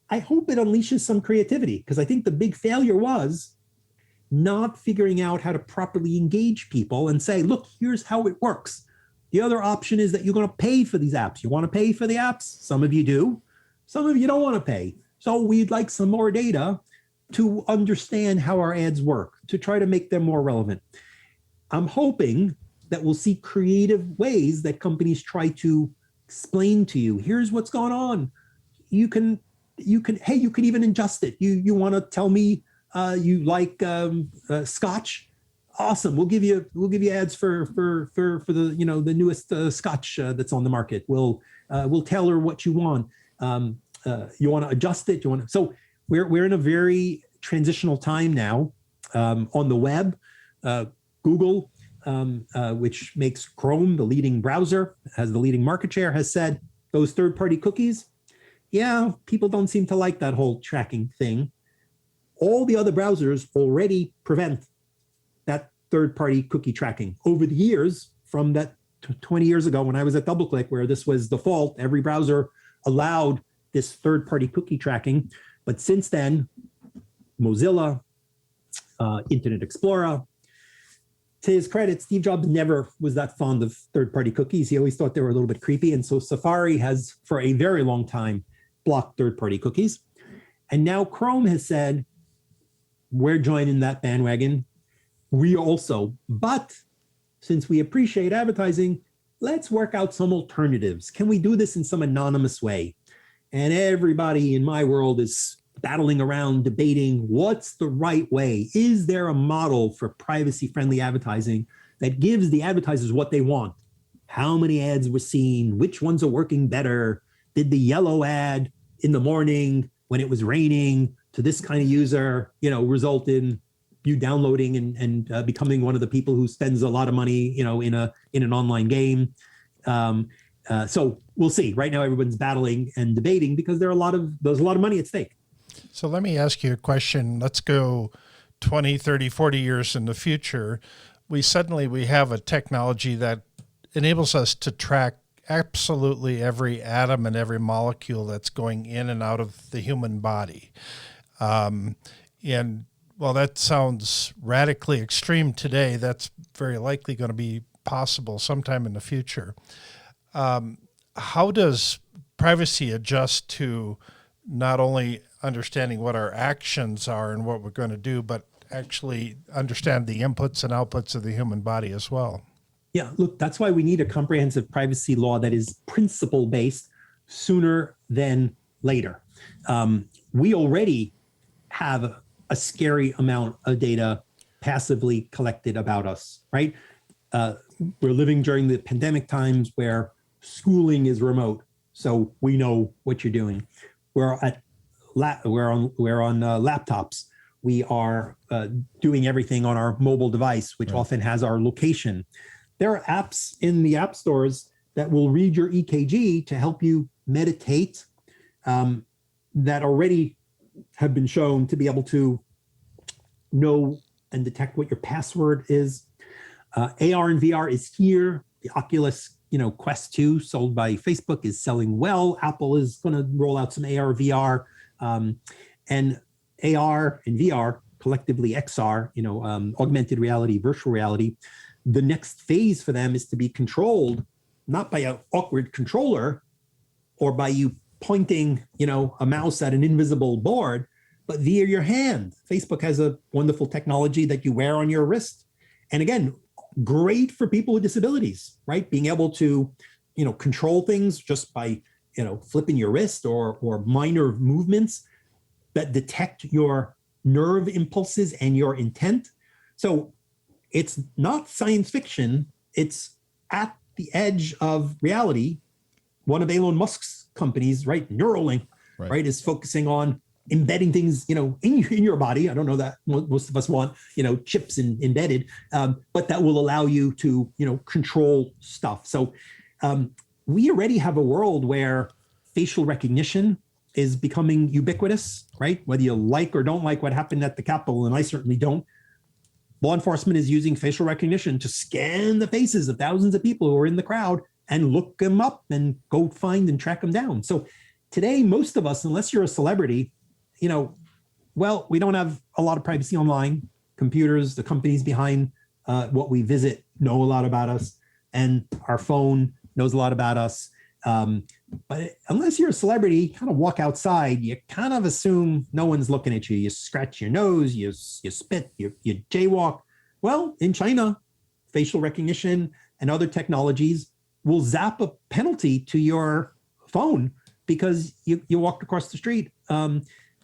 I hope it unleashes some creativity, because I think the big failure was not figuring out how to properly engage people and say, look, here's how it works. The other option is that you're going to pay for these apps. You want to pay for the apps? Some of you do. Some of you don't want to pay. So we'd like some more data to understand how our ads work, to try to make them more relevant. I'm hoping that we'll see creative ways that companies try to explain to you, here's what's going on. You can even adjust it. You want to tell me you like Scotch? Awesome. We'll give you ads for the the newest Scotch that's on the market. We'll tailor what you want. You want to adjust it. So we're in a very transitional time now. On the web, Google, which makes Chrome the leading browser, has the leading market share, has said those third-party cookies. Yeah, people don't seem to like that whole tracking thing. All the other browsers already prevent that third-party cookie tracking. Over the years, from that 20 years ago when I was at DoubleClick, where this was default, every browser allowed this third-party cookie tracking. But since then, Mozilla, Internet Explorer, to his credit, Steve Jobs never was that fond of third-party cookies. He always thought they were a little bit creepy. And so Safari has, for a very long time, blocked third-party cookies. And now Chrome has said, we're joining that bandwagon. We also, but since we appreciate advertising, let's work out some alternatives. Can we do this in some anonymous way? And everybody in my world is battling around, debating what's the right way. Is there a model for privacy-friendly advertising that gives the advertisers what they want? How many ads were seen? Which ones are working better? Did the yellow ad in the morning when it was raining to this kind of user, result in you downloading and becoming one of the people who spends a lot of money, in an online game? So we'll see. Right now, everyone's battling and debating because there's a lot of money at stake. So let me ask you a question. Let's go 20, 30, 40 years in the future. We have a technology that enables us to track absolutely every atom and every molecule that's going in and out of the human body. And while that sounds radically extreme today, that's very likely going to be possible sometime in the future. How does privacy adjust to not only understanding what our actions are and what we're going to do, but actually understand the inputs and outputs of the human body as well? Yeah, look, that's why we need a comprehensive privacy law that is principle-based sooner than later. We already have a scary amount of data passively collected about us, right? We're living during the pandemic times where schooling is remote, so we know what you're doing. We're on laptops. We are doing everything on our mobile device, which often has our location. There are apps in the app stores that will read your EKG to help you meditate, that already have been shown to be able to know and detect what your password is. AR and VR is here. The Oculus, Quest 2 sold by Facebook is selling well. Apple is going to roll out some AR, VR, and AR and VR, collectively XR, augmented reality, virtual reality. The next phase for them is to be controlled, not by an awkward controller or by you pointing, a mouse at an invisible board, but via your hand. Facebook has a wonderful technology that you wear on your wrist. And again, great for people with disabilities, right? Being able to, control things just by, flipping your wrist or minor movements that detect your nerve impulses and your intent. So it's not science fiction. It's at the edge of reality. One of Elon Musk's companies, right, Neuralink, right, is focusing on embedding things, in your body. I don't know that most of us want, chips embedded, but that will allow you to, control stuff. So we already have a world where facial recognition is becoming ubiquitous, right? Whether you like or don't like what happened at the Capitol, and I certainly don't, law enforcement is using facial recognition to scan the faces of thousands of people who are in the crowd and look them up and go find and track them down. So today, most of us, unless you're a celebrity, well, we don't have a lot of privacy online. Computers, the companies behind what we visit know a lot about us, and our phone knows a lot about us. But unless you're a celebrity, kind of walk outside, you kind of assume no one's looking at you. You scratch your nose, you spit, you jaywalk. Well, in China, facial recognition and other technologies will zap a penalty to your phone because you walked across the street.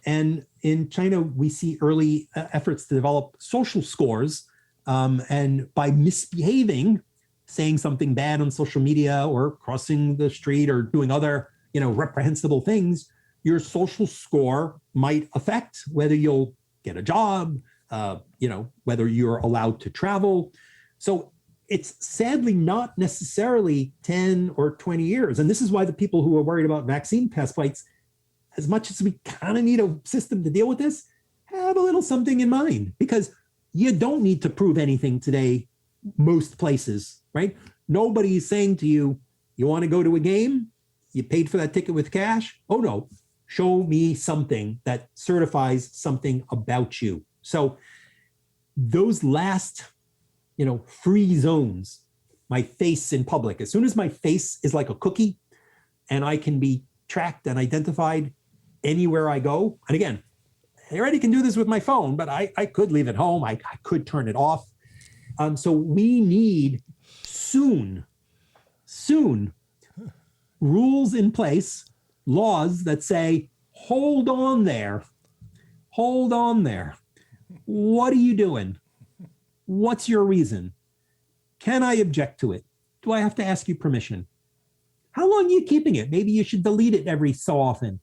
And in China, we see early efforts to develop social scores. And by misbehaving, saying something bad on social media or crossing the street or doing other, reprehensible things, your social score might affect whether you'll get a job, whether you're allowed to travel. So it's sadly not necessarily 10 or 20 years. And this is why the people who are worried about vaccine passpoints, as much as we kind of need a system to deal with this, have a little something in mind, because you don't need to prove anything today, most places, right? Nobody is saying to you, you want to go to a game? You paid for that ticket with cash? Oh no, show me something that certifies something about you. So those last, free zones, my face in public, as soon as my face is like a cookie and I can be tracked and identified anywhere I go. And again, I already can do this with my phone, but I could leave it home. I could turn it off. So we need soon rules in place, laws that say, hold on there. What are you doing? What's your reason? Can I object to it? Do I have to ask you permission? How long are you keeping it? Maybe you should delete it every so often.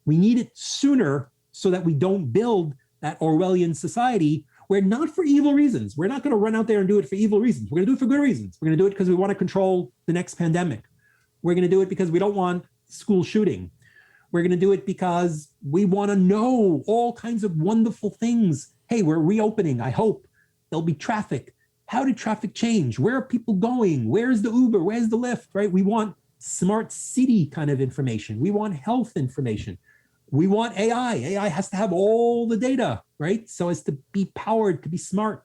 We need it sooner so that we don't build that Orwellian society where, not for evil reasons, we're not going to run out there and do it for evil reasons. We're going to do it for good reasons. We're going to do it because we want to control the next pandemic. We're going to do it because we don't want school shooting. We're going to do it because we want to know all kinds of wonderful things. Hey, we're reopening. I hope there'll be traffic. How did traffic change? Where are people going? Where's the Uber? Where's the Lyft, right? We want smart city kind of information. We want health information. We want AI. AI has to have all the data, right? So as to be powered, to be smart.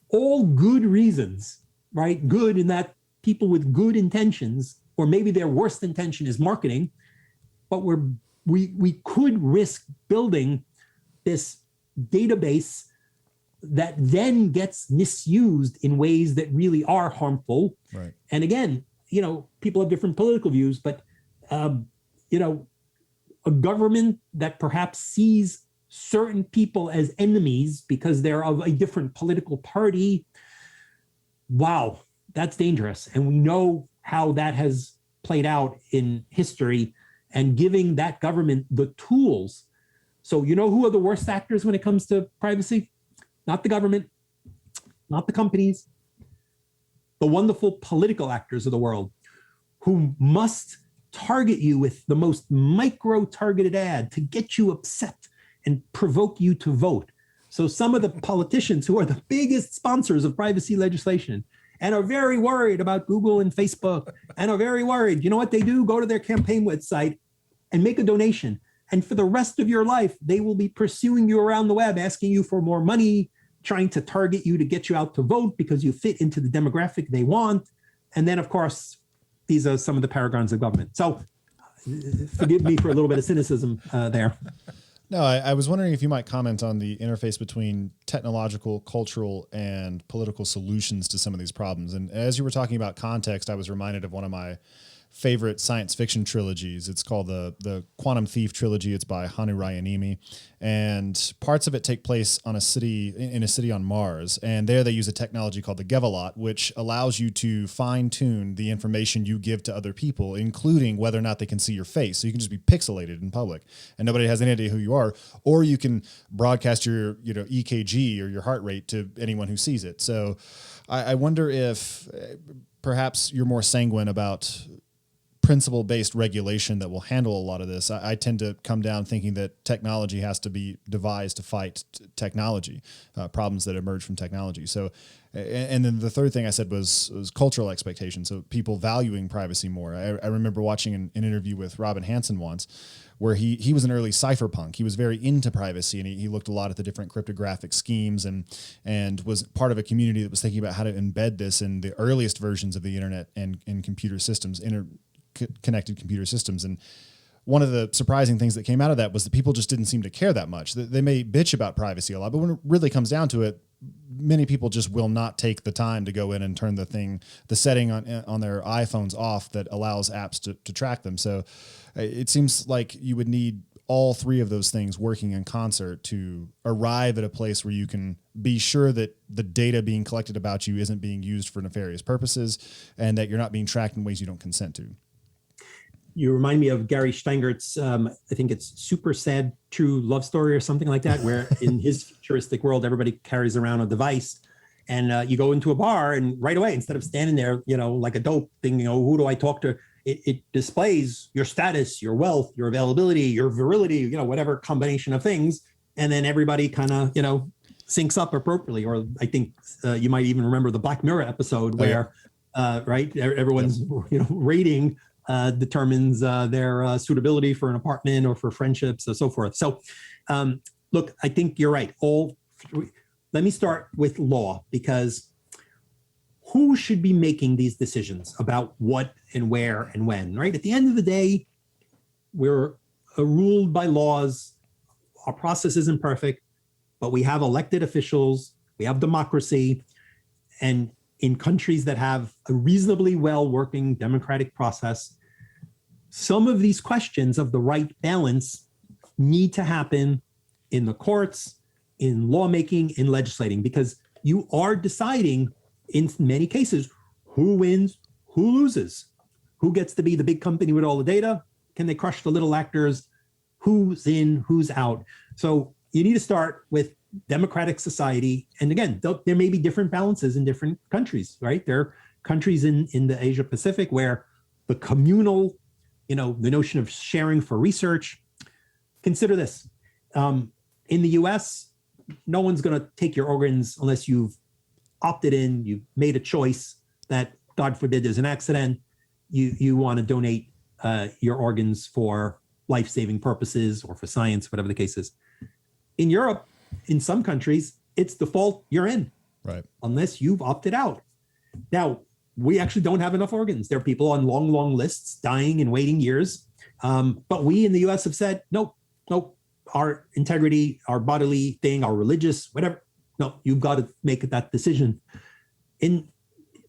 All good reasons, right? Good in that people with good intentions, or maybe their worst intention is marketing, but we could risk building this database that then gets misused in ways that really are harmful. Right. And again, people have different political views, but a government that perhaps sees certain people as enemies because they're of a different political party, wow, that's dangerous. And we know how that has played out in history, and giving that government the tools. So who are the worst actors when it comes to privacy? Not the government, not the companies, the wonderful political actors of the world who must target you with the most micro-targeted ad to get you upset and provoke you to vote. So some of the politicians who are the biggest sponsors of privacy legislation and are very worried about Google and Facebook and are very worried, you know what they do? Go to their campaign website and make a donation. And for the rest of your life, they will be pursuing you around the web, asking you for more money, trying to target you to get you out to vote because you fit into the demographic they want. And then, of course, these are some of the paragons of government. So forgive me for a little bit of cynicism there. No, I was wondering if you might comment on the interface between technological, cultural, and political solutions to some of these problems. And as you were talking about context, I was reminded of one of my favorite science fiction trilogies. It's called the Quantum Thief trilogy. It's by Hanu Ryanimi, and parts of it take place on in a city on Mars. And there they use a technology called the Gevalot, which allows you to fine tune the information you give to other people, including whether or not they can see your face. So you can just be pixelated in public and nobody has any idea who you are, or you can broadcast your EKG or your heart rate to anyone who sees it. So I wonder if perhaps you're more sanguine about principle-based regulation that will handle a lot of this. I tend to come down thinking that technology has to be devised to fight technology, problems that emerge from technology. So, and then the third thing I said was cultural expectations. So people valuing privacy more. I remember watching an interview with Robin Hansen once, where he was an early cypherpunk. He was very into privacy, and he looked a lot at the different cryptographic schemes and was part of a community that was thinking about how to embed this in the earliest versions of the internet and computer systems, connected computer systems. And one of the surprising things that came out of that was that people just didn't seem to care that much. They may bitch about privacy a lot, but when it really comes down to it, many people just will not take the time to go in and turn the setting on their iPhones off that allows apps to track them. So it seems like you would need all three of those things working in concert to arrive at a place where you can be sure that the data being collected about you isn't being used for nefarious purposes and that you're not being tracked in ways you don't consent to. You remind me of Gary Steingert's, I think it's Super Sad True Love Story or something like that, where in his futuristic world, everybody carries around a device, and you go into a bar and right away, instead of standing there, like a dope thing, who do I talk to? It displays your status, your wealth, your availability, your virility, whatever combination of things. And then everybody kind of, syncs up appropriately. Or I think you might even remember the Black Mirror episode where, right, everyone's, rating determines their suitability for an apartment or for friendships or so forth. So, look, I think you're right. Let me start with law, because who should be making these decisions about what and where and when, right? At the end of the day, we're ruled by laws. Our process isn't perfect, but we have elected officials, we have democracy, and in countries that have a reasonably well-working democratic process, some of these questions of the right balance need to happen in the courts, in lawmaking, in legislating, because you are deciding in many cases who wins, who loses, who gets to be the big company with all the data, can they crush the little actors, who's in, who's out. So you need to start with democratic society. And again, there may be different balances in different countries, right? There are countries in the Asia Pacific where the communal, the notion of sharing for research. Consider this. In the US, no one's going to take your organs unless you've opted in, you've made a choice that, God forbid, there's an accident, you want to donate your organs for life-saving purposes or for science, whatever the case is. In Europe, in some countries, it's default, you're in, right? Unless you've opted out. Now, we actually don't have enough organs. There are people on long, long lists dying and waiting years. But we in the US have said, nope, our integrity, our bodily thing, our religious, whatever, no, you've got to make that decision. In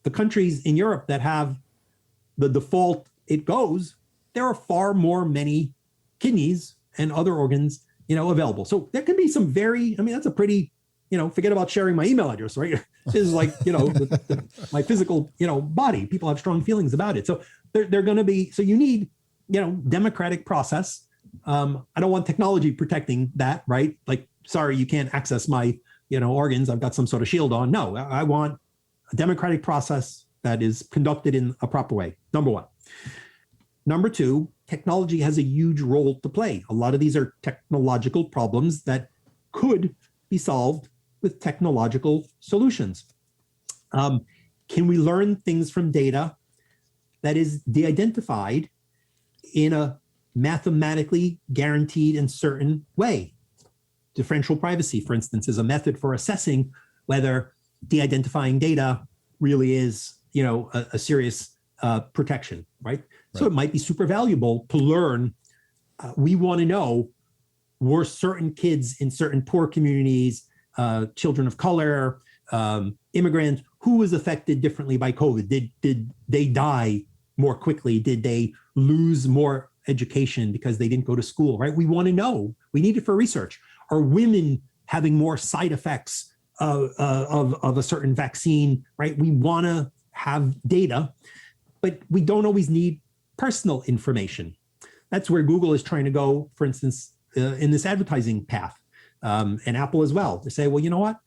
the countries in Europe that have the default, it goes, there are far more many kidneys and other organs, available. So there can be some that's a pretty, forget about sharing my email address, right? This is like, my physical, body. People have strong feelings about it. So they're going to be, so you need, democratic process. I don't want technology protecting that, right? Like, sorry, you can't access my, organs. I've got some sort of shield on. No, I want a democratic process that is conducted in a proper way. Number one. Number two, technology has a huge role to play. A lot of these are technological problems that could be solved with technological solutions. Can we learn things from data that is de-identified in a mathematically guaranteed and certain way? Differential privacy, for instance, is a method for assessing whether de-identifying data really is, a serious protection, right? So it might be super valuable to learn. We want to know, were certain kids in certain poor communities, children of color, immigrants, who was affected differently by COVID? Did they die more quickly? Did they lose more education because they didn't go to school, right? We want to know. We need it for research. Are women having more side effects of a certain vaccine, right? We want to have data, but we don't always need personal information. That's where Google is trying to go, for instance, in this advertising path, and Apple as well. They say, well, you know what?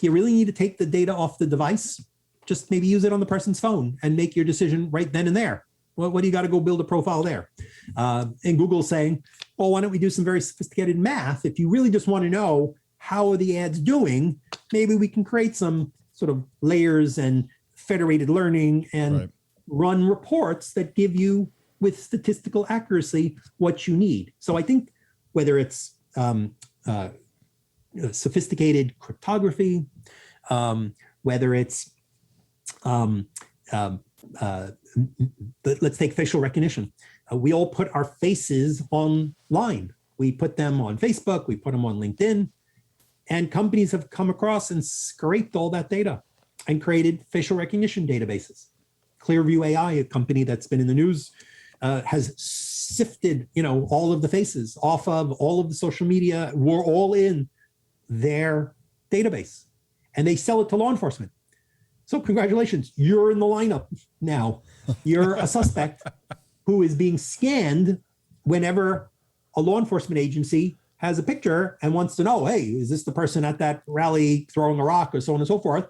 You really need to take the data off the device. Just maybe use it on the person's phone and make your decision right then and there. Well, what do you got to go build a profile there? And Google's saying, well, why don't we do some very sophisticated math? If you really just want to know how are the ads doing, maybe we can create some sort of layers and federated learning and run reports that give you, with statistical accuracy, what you need. So I think whether it's sophisticated cryptography, whether it's let's take facial recognition. We all put our faces online. We put them on Facebook, we put them on LinkedIn, and companies have come across and scraped all that data and created facial recognition databases. Clearview AI, a company that's been in the news, has sifted, all of the faces off of all of the social media. We're all in their database, and they sell it to law enforcement. So congratulations, you're in the lineup now. You're a suspect who is being scanned whenever a law enforcement agency has a picture and wants to know, hey, is this the person at that rally throwing a rock or so on and so forth?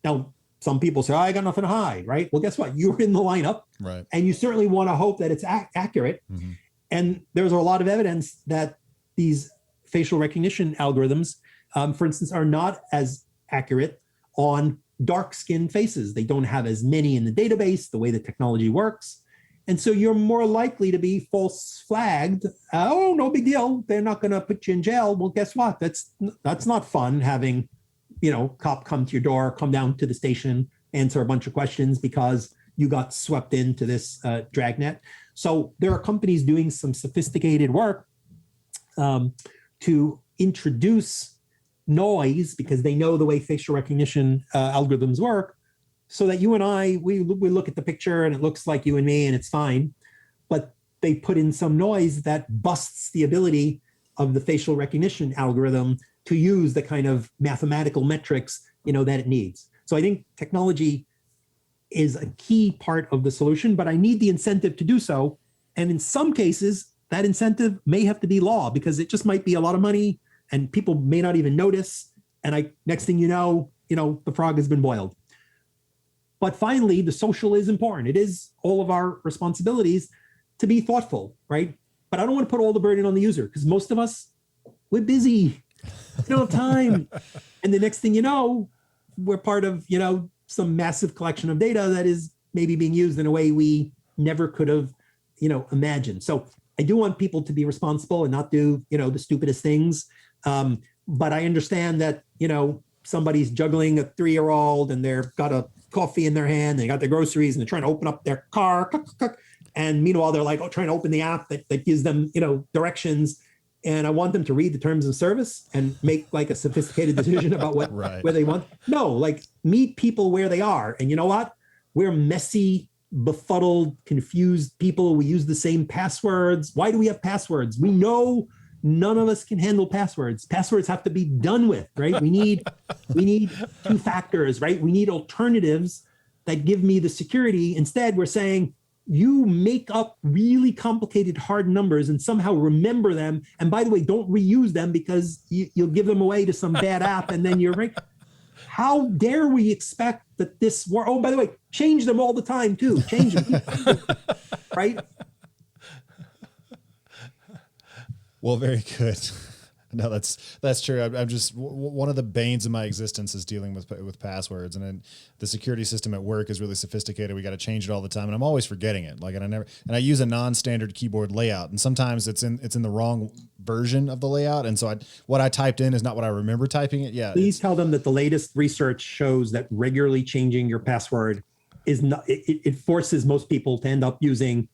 Now, some people say, I got nothing to hide, right? Well, guess what? You're in the lineup, right? And you certainly want to hope that it's accurate. Mm-hmm. And there's a lot of evidence that these facial recognition algorithms, for instance, are not as accurate on dark-skinned faces. They don't have as many in the database, the way the technology works. And so you're more likely to be false flagged. Oh, no big deal. They're not going to put you in jail. Well, guess what? That's not fun having, cop come to your door, come down to the station, answer a bunch of questions because you got swept into this dragnet. So there are companies doing some sophisticated work to introduce noise, because they know the way facial recognition algorithms work, so that you and I, we look at the picture and it looks like you and me and it's fine, but they put in some noise that busts the ability of the facial recognition algorithm to use the kind of mathematical metrics, that it needs. So I think technology is a key part of the solution, but I need the incentive to do so. And in some cases, that incentive may have to be law, because it just might be a lot of money and people may not even notice. And next thing you know, the frog has been boiled. But finally, the social is important. It is all of our responsibilities to be thoughtful, right? But I don't want to put all the burden on the user, because most of us, we're busy. We don't have time. And the next thing you know, we're part of, some massive collection of data that is maybe being used in a way we never could have, imagined. So I do want people to be responsible and not do, the stupidest things. But I understand that, somebody's juggling a 3-year-old and they've got a coffee in their hand, and they got their groceries and they're trying to open up their car. And meanwhile, they're like, trying to open the app that gives them, directions. And I want them to read the terms of service and make like a sophisticated decision about what where they want. No, like meet people where they are. And you know what? We're messy, befuddled, confused people. We use the same passwords. Why do we have passwords? We know none of us can handle passwords. Passwords have to be done with, right? We need 2 factors, right? We need alternatives that give me the security. Instead, we're saying, you make up really complicated hard numbers and somehow remember them. And by the way, don't reuse them, because you'll give them away to some bad app and then you're right. How dare we expect that this work? Oh, by the way, change them all the time too. Change them, right? Well, very good. No, that's true. I'm just, one of the banes of my existence is dealing with passwords, and then the security system at work is really sophisticated. We got to change it all the time, and I'm always forgetting it. And I use a non-standard keyboard layout, and sometimes it's in the wrong version of the layout, and so what I typed in is not what I remember typing it. Yeah. Please tell them that the latest research shows that regularly changing your password is not. It forces most people to end up using,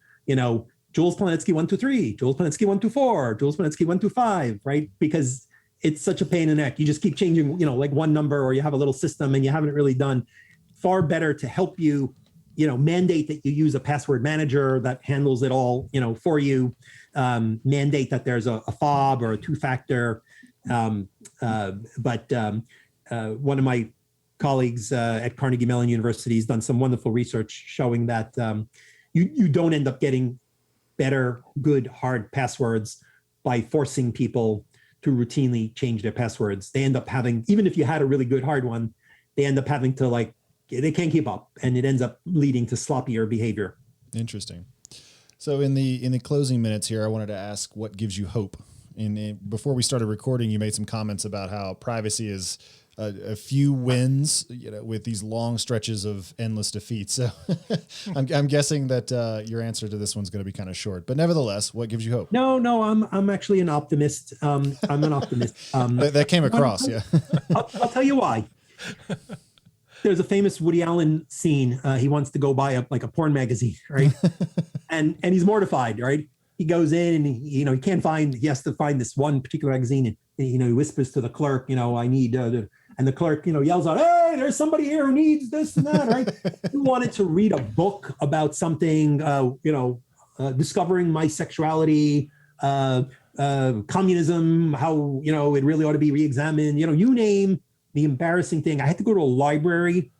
Jules Polonetsky 123, Jules Polonetsky 124, Jules Polonetsky 125, right? Because it's such a pain in the neck. You just keep changing, like one number, or you have a little system and you haven't really done. Far better to help you, mandate that you use a password manager that handles it all, for you. Mandate that there's a fob or a 2-factor. But one of my colleagues at Carnegie Mellon University has done some wonderful research showing that you don't end up getting better, good, hard passwords by forcing people to routinely change their passwords. They end up having, even if you had a really good hard one, they end up having to they can't keep up, and it ends up leading to sloppier behavior. Interesting. So in the closing minutes here, I wanted to ask what gives you hope. Before we started recording, you made some comments about how privacy is a few wins, with these long stretches of endless defeats. So I'm guessing that your answer to this one's going to be kind of short, but nevertheless, what gives you hope? No, I'm actually an optimist. I'm an optimist. That came across, yeah. I'll tell you why. There's a famous Woody Allen scene. He wants to go buy a porn magazine, right? and he's mortified, right? He goes in and he has to find this one particular magazine, and he whispers to the clerk, I need and the clerk, yells out, "Hey, there's somebody here who needs this and that," right? He wanted to read a book about something, discovering my sexuality, communism, how, it really ought to be reexamined, you name the embarrassing thing. I had to go to a library,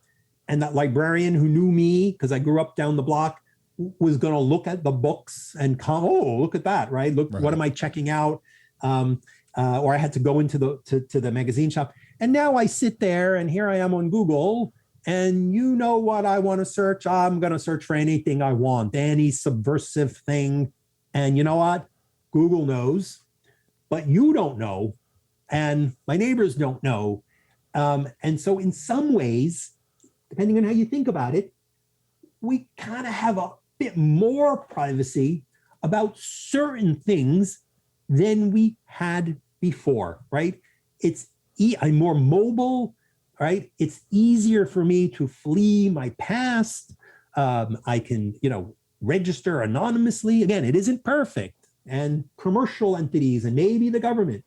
and that librarian who knew me, because I grew up down the block, was going to look at the books and come, "Oh, look at that," right? Look, right. What am I checking out? Or I had to go into the magazine shop. And now I sit there, and here I am on Google, and what I want to search? I'm going to search for anything I want, any subversive thing. And you know what? Google knows, but you don't know, and my neighbors don't know. And so in some ways, depending on how you think about it, we kind of have a bit more privacy about certain things than we had before, right? I'm more mobile, right? It's easier for me to flee my past. I can, register anonymously. Again, it isn't perfect, and commercial entities and maybe the government.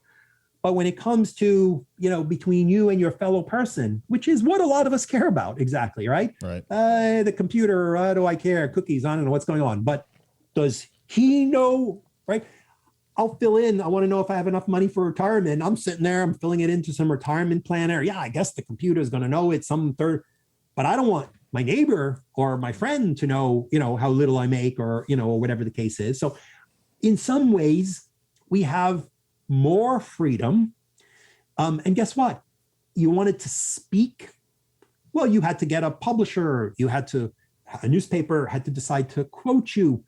But when it comes to, between you and your fellow person, which is what a lot of us care about, exactly, right? Right. The computer, do I care? Cookies, I don't know what's going on. But does he know, right? I'll fill in. I want to know if I have enough money for retirement. I'm sitting there, I'm filling it into some retirement planner. Yeah, I guess the computer is going to know it's some third, but I don't want my neighbor or my friend to know, how little I make, or, or whatever the case is. So in some ways, we have more freedom. And guess what? You wanted to speak. Well, you had to get a publisher. A newspaper had to decide to quote you.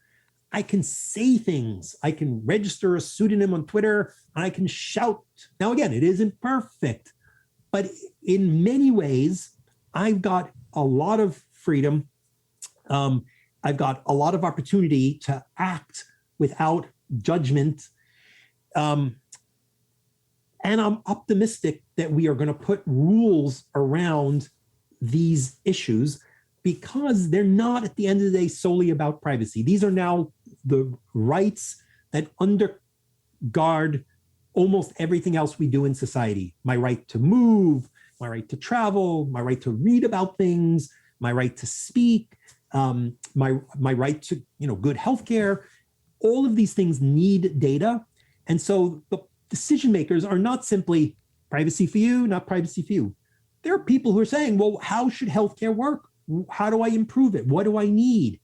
I can say things. I can register a pseudonym on Twitter. I can shout. Now, again, it isn't perfect, but in many ways, I've got a lot of freedom. I've got a lot of opportunity to act without judgment. And I'm optimistic that we are going to put rules around these issues, because they're not, at the end of the day, solely about privacy. These are now the rights that undergird almost everything else we do in society. My right to move, my right to travel, my right to read about things, my right to speak, my right to good healthcare. All of these things need data. And so the decision makers are not simply privacy for you, not privacy for you. There are people who are saying, well, how should healthcare work? How do I improve it? What do I need?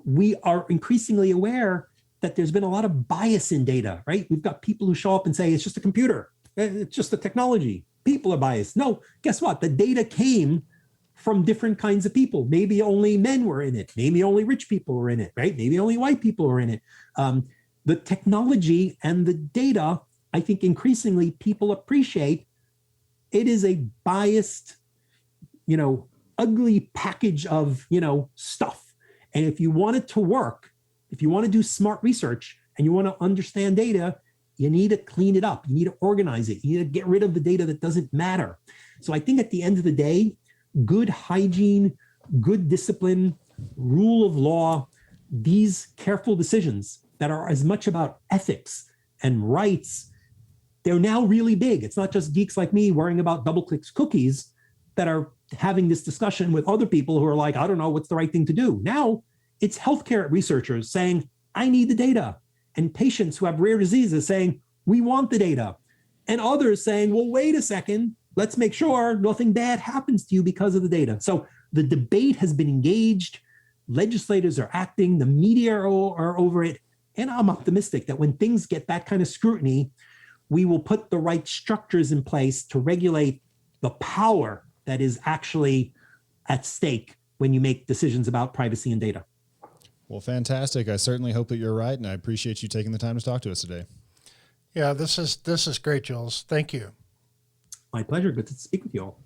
We are increasingly aware that there's been a lot of bias in data, right? We've got people who show up and say, it's just a computer. It's just a technology. People are biased. No, guess what? The data came from different kinds of people. Maybe only men were in it. Maybe only rich people were in it, right? Maybe only white people were in it. The technology and the data, I think increasingly people appreciate it is a biased, ugly package of, stuff. And if you want it to work, if you want to do smart research and you want to understand data, you need to clean it up. You need to organize it. You need to get rid of the data that doesn't matter. So I think at the end of the day, good hygiene, good discipline, rule of law, these careful decisions that are as much about ethics and rights, they're now really big. It's not just geeks like me worrying about DoubleClick's cookies that are having this discussion with other people who are like, I don't know what's the right thing to do. Now it's healthcare researchers saying, I need the data. And patients who have rare diseases saying, we want the data. And others saying, well, wait a second, let's make sure nothing bad happens to you because of the data. So the debate has been engaged. Legislators are acting, the media are over it. And I'm optimistic that when things get that kind of scrutiny, we will put the right structures in place to regulate the power that is actually at stake when you make decisions about privacy and data. Well, fantastic. I certainly hope that you're right, and I appreciate you taking the time to talk to us today. Yeah, this is great, Jules. Thank you. My pleasure. Good to speak with you all.